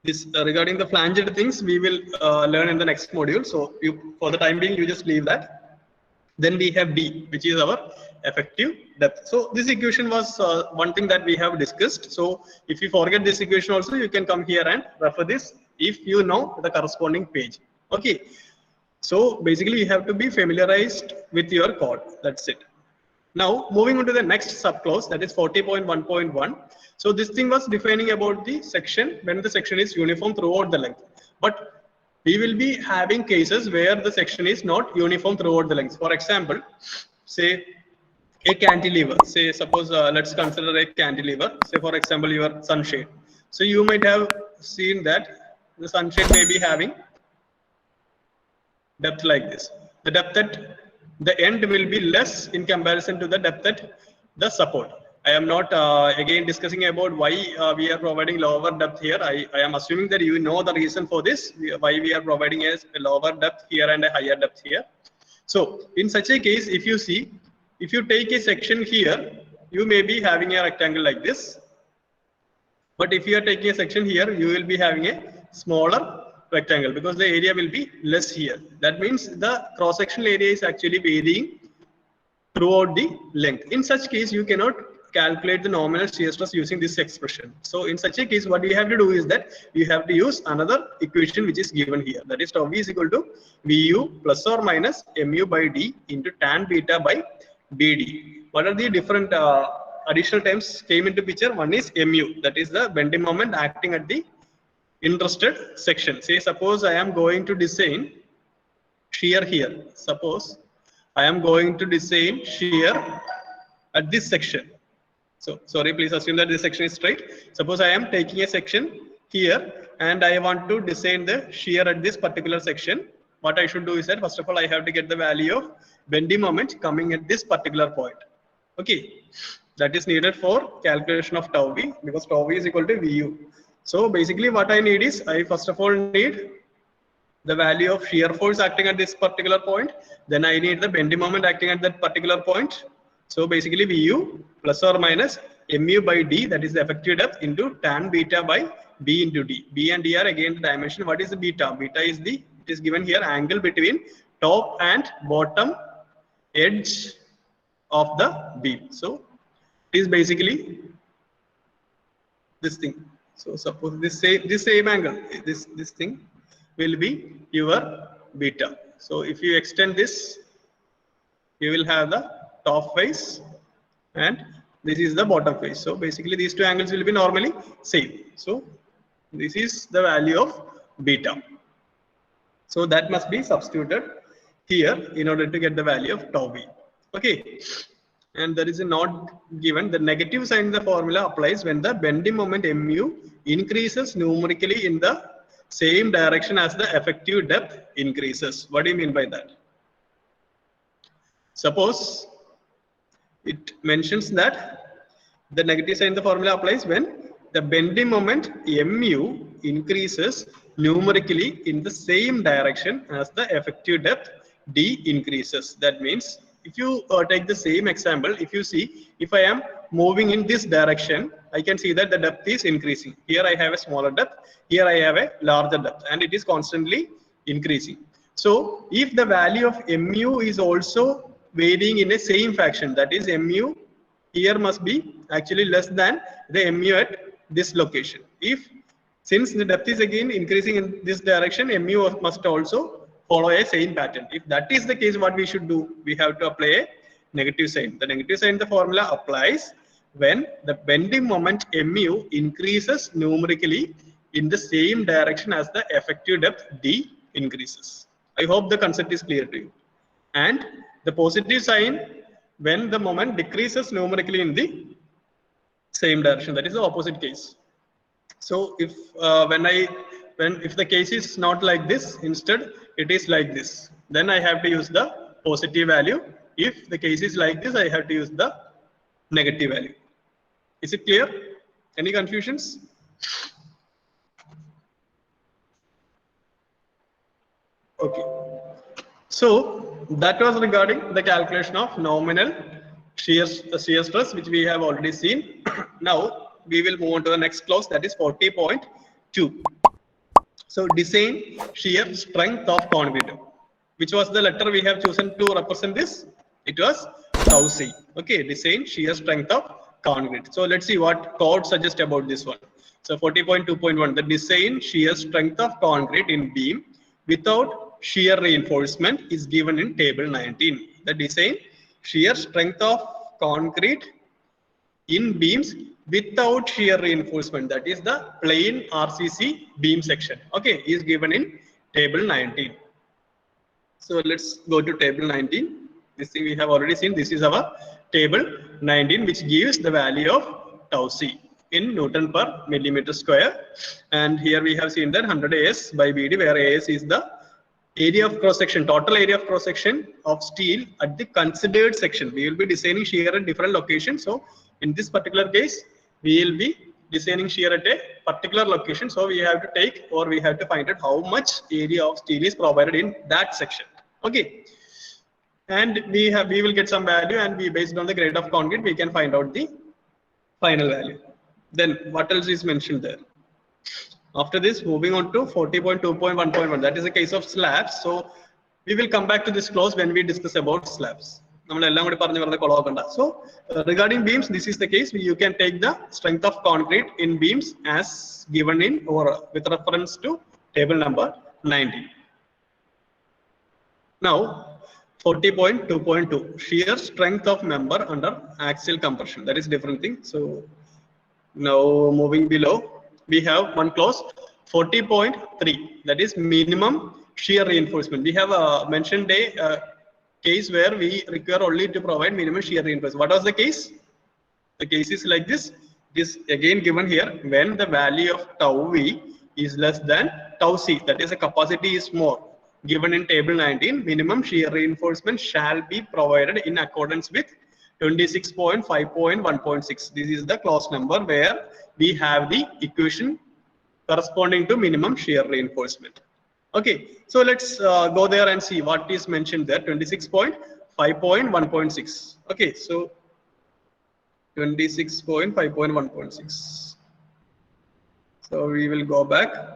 This regarding the flanged things we will learn in the next module. So for the time being, you just leave that. Then we have D, which is our effective depth. So this equation was one thing that we have discussed. So if you forget this equation also, you can come here and refer this if you know the corresponding page. Okay. So basically you have to be familiarized with your code. That's it. Now moving on to the next subclause, that is 40.1.1. So this thing was defining about the section when the section is uniform throughout the length. But we will be having cases where the section is not uniform throughout the length. For example, say a cantilever, say suppose let's consider a cantilever, say for example your sunshade. So you might have seen that the sunshade may be having depth like this. The depth at the end will be less in comparison to the depth at the support. I am not again discussing about why we are providing lower depth here. I am assuming that you know the reason for this, why we are providing a lower depth here and a higher depth here. So in such a case, if you see, if you take a section here, you may be having a rectangle like this. But if you are taking a section here, you will be having a smaller rectangle because the area will be less here. That means the cross-sectional area is actually varying throughout the length. In such case, you cannot calculate the nominal shear stress using this expression. So in such a case, what we have to do is that we have to use another equation which is given here. That is tau v is equal to Vu plus or minus mu by d into tan beta by bd. What are the different additional terms came into picture? One is mu, that is the bending moment acting at the interested section. Say suppose I am going to design shear here. Suppose I am going to design shear at this section. So sorry, please assume that this section is straight. Suppose I am taking a section here and I want to design the shear at this particular section. What I should do is that first of all I have to get the value of bending moment coming at this particular point. Okay, that is needed for calculation of tau v because tau v is equal to Vu. So basically what I need is I first of all need the value of shear force acting at this particular point. Then I need the bending moment acting at that particular point. So basically Vu plus or minus mu by d, that is the effective depth, into tan beta by b into d. B and d are again the dimension. What is the beta? Beta is the, it is given here, angle between top and bottom edge of the beam. So it is basically this thing. So suppose this same angle, this thing will be your beta. So if you extend this, you will have the top face and this is the bottom face. So basically these two angles will be normally same. So this is the value of beta. So that must be substituted here in order to get the value of tau v. Okay. And there is a note given. The negative sign in the formula applies when the bending moment mu increases numerically in the same direction as the effective depth increases. What do you mean by that? Suppose it mentions that the negative sign in the formula applies when the bending moment mu increases numerically in the same direction as the effective depth d increases. That means if you take the same example, if you see, if I am moving in this direction, I can see that the depth is increasing. Here I have a smaller depth, here I have a larger depth, and it is constantly increasing. So if the value of mu is also varying in a same fraction, that is mu here must be actually less than the mu at this location. If since the depth is again increasing in this direction, mu must also follow a same pattern. If that is the case, what we should do? We have to apply a negative sign. The negative sign in the formula applies when the bending moment mu increases numerically in the same direction as the effective depth d increases. I hope the concept is clear to you. And the positive sign when the moment decreases numerically in the same direction, that is the opposite case. So if if the case is not like this, instead it is like this, then I have to use the positive value. If the case is like this, I have to use the negative value. Is it clear? Any confusions? Okay. So that was regarding the calculation of nominal shear stress, which we have already seen. Now we will move on to the next clause, that is 40.2. So design shear strength of concrete. Which was the letter we have chosen to represent this? It was tau c. Okay, design shear strength of concrete. So let's see what code suggests about this one. So 40.2.1, the design shear strength of concrete in beam without shear reinforcement is given in table 19. The design shear strength of concrete in beams without shear reinforcement, that is the plain RCC beam section, okay, is given in table 19. So let's go to table 19. This thing we have already seen. This is our table 19, which gives the value of tau c in Newton per millimeter square. And here we have seen that 100 AS by BD, where AS is the area of cross section, total area of cross section of steel at the considered section. We will be designing shear at different locations. So in this particular case, we will be designing shear at a particular location. So we have to take, or we have to find out how much area of steel is provided in that section. Okay. And we will get some value, and we, based on the grade of concrete, we can find out the final value. Then what else is mentioned there? After this, moving on to 40.2.1.1, that is a case of slabs. So we will come back to this clause when we discuss about slabs. So regarding beams, this is the case. You can take the strength of concrete in beams as given in, or with reference to table number 90. Now 40.2.2, shear strength of member under axial compression. That is different thing. So now moving below, we have one clause 40.3, that is minimum shear reinforcement. We have mentioned a case where we require only to provide minimum shear reinforcement. What was the case? The case is like this. This again given here, when the value of tau v is less than tau c, that is the capacity is more, given in table 19, minimum shear reinforcement shall be provided in accordance with 26.5.1.6. This is the clause number where we have the equation corresponding to minimum shear reinforcement. Okay, so let's go there and see what is mentioned there. 26.5.1.6. Okay, so 26.5.1.6. So we will go back.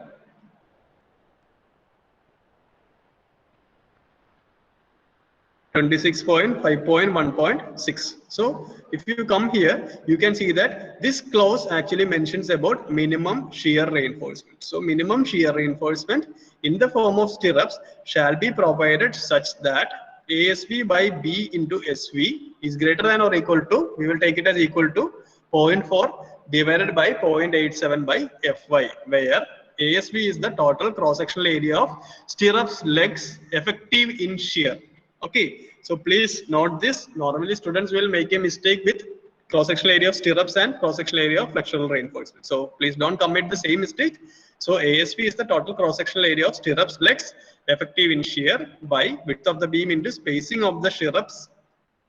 (26.5.1.6). So if you come here, you can see that this clause actually mentions about minimum shear reinforcement. So minimum shear reinforcement in the form of stirrups shall be provided such that ASV by B into SV is greater than or equal to, we will take it as equal to 0.4 divided by 0.87 by Fy, where ASV is the total cross-sectional area of stirrups legs effective in shear. Okay, so please note this. Normally students will make a mistake with cross-sectional area of stirrups and cross-sectional area of flexural reinforcement. So please don't commit the same mistake. So ASV is the total cross-sectional area of stirrups legs effective in shear by width of the beam into spacing of the stirrups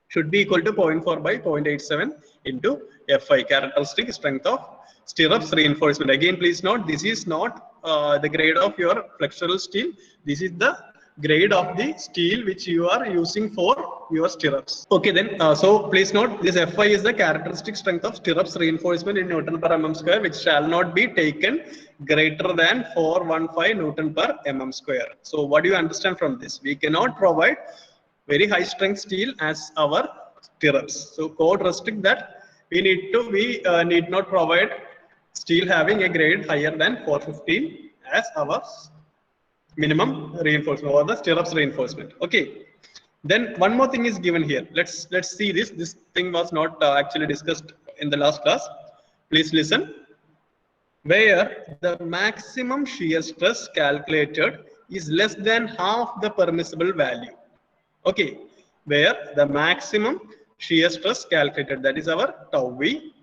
should be equal to 0.4 by 0.87 into Fy, characteristic strength of stirrups reinforcement. Again, please note, this is not the grade of your flexural steel. This is the grade of the steel which you are using for your stirrups. Okay, then so please note, this Fy is the characteristic strength of stirrups reinforcement in Newton per mm square, which shall not be taken greater than 415 Newton per mm square. So what do you understand from this? We cannot provide very high strength steel as our stirrups. So code restrict that we need not provide steel having a grade higher than 415 as our minimum reinforcement or the stirrups reinforcement. Okay, then one more thing is given here. Let's see this. This thing was not actually discussed in the last class. Please listen. Where the maximum shear stress calculated is less than half the permissible value. Okay, where the maximum shear stress calculated, that is our tau v,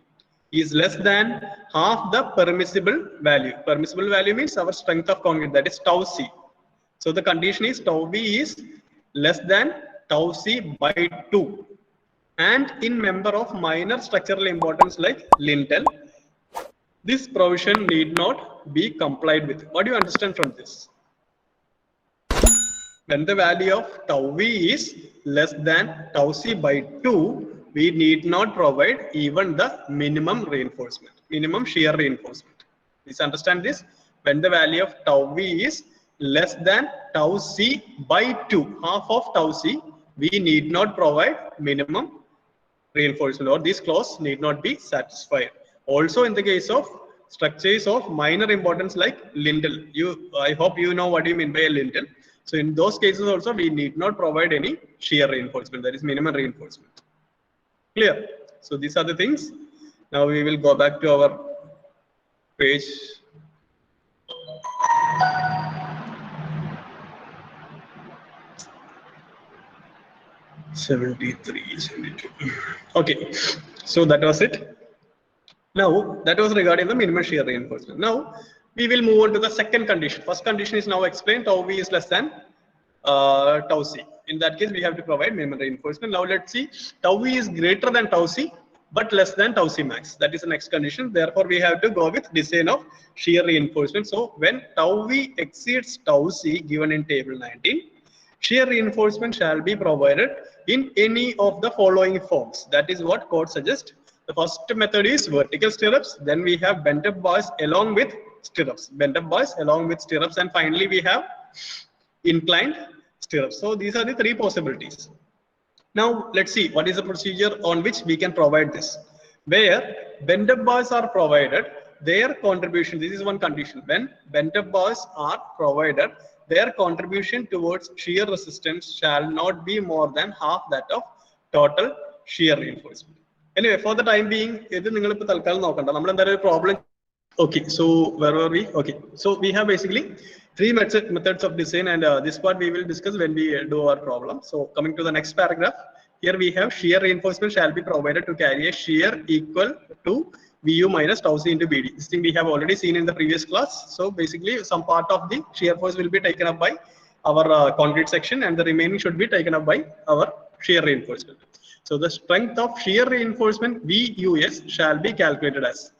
is less than half the permissible value. Permissible value means our strength of concrete, that is tau c. So the condition is tau v is less than tau c by 2, and in member of minor structural importance like lintel, this provision need not be complied with. What do you understand from this? When the value of tau v is less than tau c by 2, we need not provide even the minimum reinforcement, minimum shear reinforcement. Please understand this. When the value of tau v is less than tau c by 2, half of tau c, we need not provide minimum reinforcement, or this clause need not be satisfied. Also in the case of structures of minor importance like lintel, I hope you know what you mean by a lintel. So in those cases also we need not provide any shear reinforcement, that is minimum reinforcement. Clear? So these are the things. Now we will go back to our page. 73, 72. Okay, so that was it. Now that was regarding the minimum shear reinforcement. Now we will move on to the second condition. First condition is now explained. Tau v is less than tau c. In that case, we have to provide minimum reinforcement. Now let's see, tau v is greater than tau c but less than tau c max. That is the next condition. Therefore, we have to go with design of shear reinforcement. So when tau v exceeds tau c given in table 19, shear reinforcement shall be provided in any of the following forms. That is what code suggests. The first method is vertical stirrups. Then we have bent up bars along with stirrups. Bent up bars along with stirrups. And finally, we have inclined stirrups. So these are the three possibilities. Now let's see what is the procedure on which we can provide this. Where bent up bars are provided, their contribution, this is one condition. When bent up bars are provided, their contribution towards shear resistance shall not be more than half that of total shear reinforcement. Anyway, for the time being, problem. Okay, so where were we? Okay, so we have basically three methods of design, and this part we will discuss when we do our problem. So coming to the next paragraph, here we have shear reinforcement shall be provided to carry a shear equal to Vu minus tau c into Bd. This thing we have already seen in the previous class. So basically some part of the shear force will be taken up by our concrete section, and the remaining should be taken up by our shear reinforcement. So the strength of shear reinforcement Vus shall be calculated as.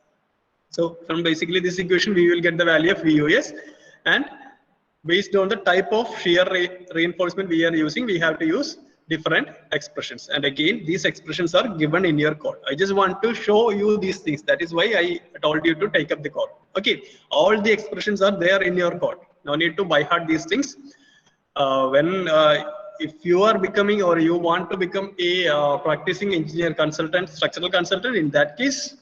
So from basically this equation, we will get the value of Vus, and based on the type of shear reinforcement we are using, we have to use different expressions. And again, these expressions are given in your code. I just want to show you these things. That is why I told you to take up the code. Okay, all the expressions are there in your code. No need to by heart these things. If you are becoming, or you want to become a practicing engineer consultant, structural consultant, in that case,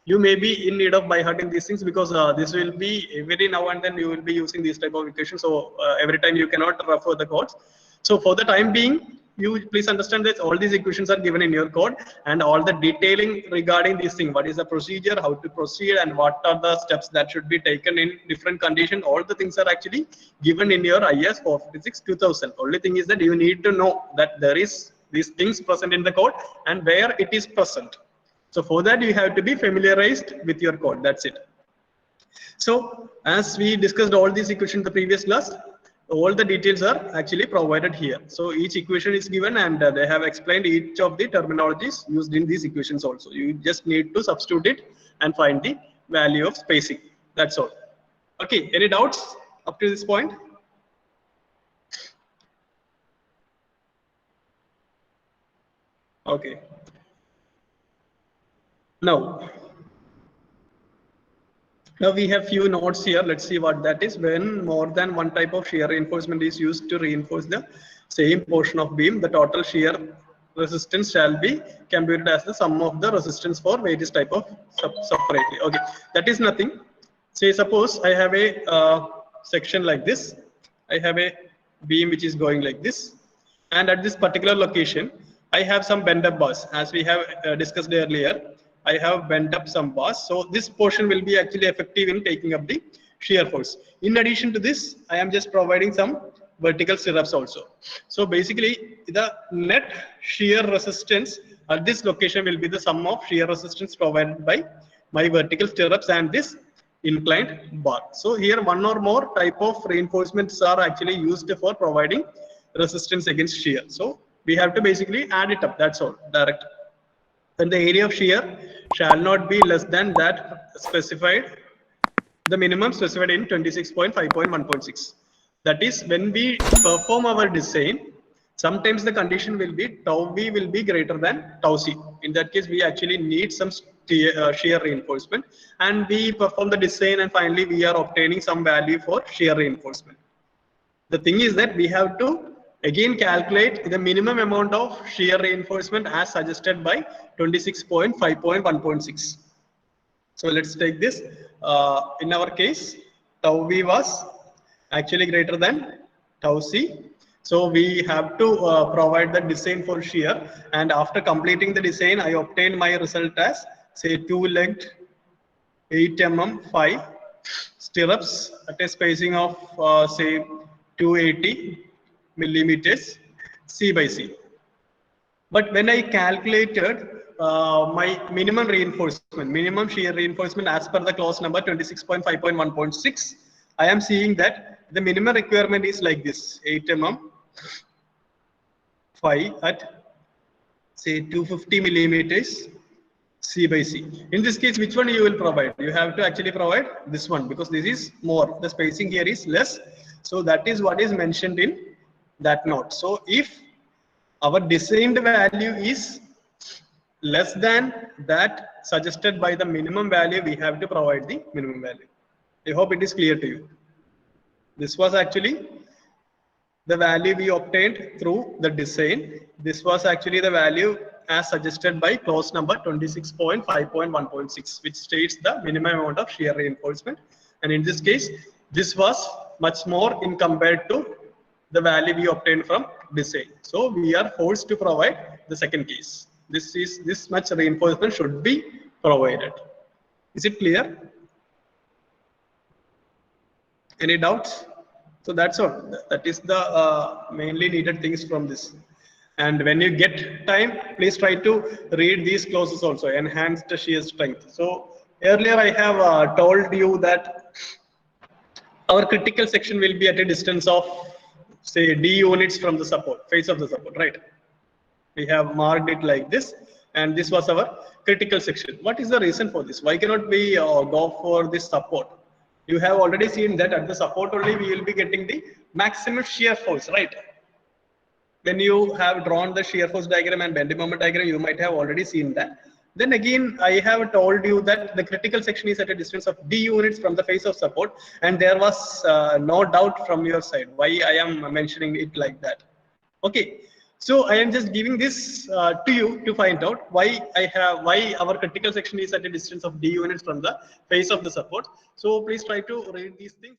you may be in need of by hearting these things, because this will be every now and then you will be using these type of equations. So every time you cannot refer the codes. So for the time being, you please understand that all these equations are given in your code, and all the detailing regarding this thing, what is the procedure, how to proceed, and what are the steps that should be taken in different conditions, all the things are actually given in your IS 456-2000. Only thing is that you need to know that there is these things present in the code and where it is present. So for that, you have to be familiarized with your code. That's it. So as we discussed all these equations in the previous class, all the details are actually provided here. So each equation is given, and they have explained each of the terminologies used in these equations also. You just need to substitute it and find the value of spacing. That's all. Okay, any doubts up to this point? Okay. Now we have few notes here. Let's see what that is. When more than one type of shear reinforcement is used to reinforce the same portion of beam, the total shear resistance shall be computed as the sum of the resistance for various type of separately. Okay, that is nothing. Say suppose I have a section like this. I have a beam which is going like this, and at this particular location I have some bend up bars, as we have discussed earlier. I have bent up some bars, so this portion will be actually effective in taking up the shear force. In addition to this, I am just providing some vertical stirrups also. So basically, the net shear resistance at this location will be the sum of shear resistance provided by my vertical stirrups and this inclined bar. So here one or more type of reinforcements are actually used for providing resistance against shear. So we have to basically add it up. That's all. Direct. Then the area of shear shall not be less than that specified, the minimum specified in 26.5.1.6. That is, when we perform our design, sometimes the condition will be tau v will be greater than tau c. In that case, we actually need some shear reinforcement, and we perform the design, and finally we are obtaining some value for shear reinforcement. The thing is that we have to again calculate the minimum amount of shear reinforcement as suggested by 26.5.1.6. So let's take this. In our case, tau v was actually greater than tau c. So we have to provide the design for shear, and after completing the design, I obtained my result as, say, 2-legged 8 mm 5 stirrups at a spacing of say 280 millimeters C by C. But when I calculated my minimum reinforcement, minimum shear reinforcement as per the clause number 26.5.1.6, I am seeing that the minimum requirement is like this: 8 mm, 5 at say 250 millimeters, C by C. In this case, which one you will provide? You have to actually provide this one, because this is more. The spacing here is less. So that is what is mentioned in that note. So if our designed value is less than that suggested by the minimum value, we have to provide the minimum value. I hope it is clear to you. This was actually the value we obtained through the design. This was actually the value as suggested by clause number 26.5.1.6, which states the minimum amount of shear reinforcement. And in this case, this was much more in compared to the value we obtained from design. So we are forced to provide the second case. This much reinforcement should be provided. Is it clear? Any doubts? So that's all. That is the mainly needed things from this. And when you get time, please try to read these clauses also. Enhanced shear strength. So earlier I have told you that our critical section will be at a distance of say d units from the support, face of the support, right? We have marked it like this, and this was our critical section. What is the reason for this? Why cannot we go for this support? You have already seen that at the support only we will be getting the maximum shear force, right? When you have drawn the shear force diagram and bending moment diagram, you might have already seen that. Then again, I have told you that the critical section is at a distance of d units from the face of support, and there was no doubt from your side why I am mentioning it like that. Okay, so I am just giving this to you to find out why our critical section is at a distance of d units from the face of the support. So please try to read these things.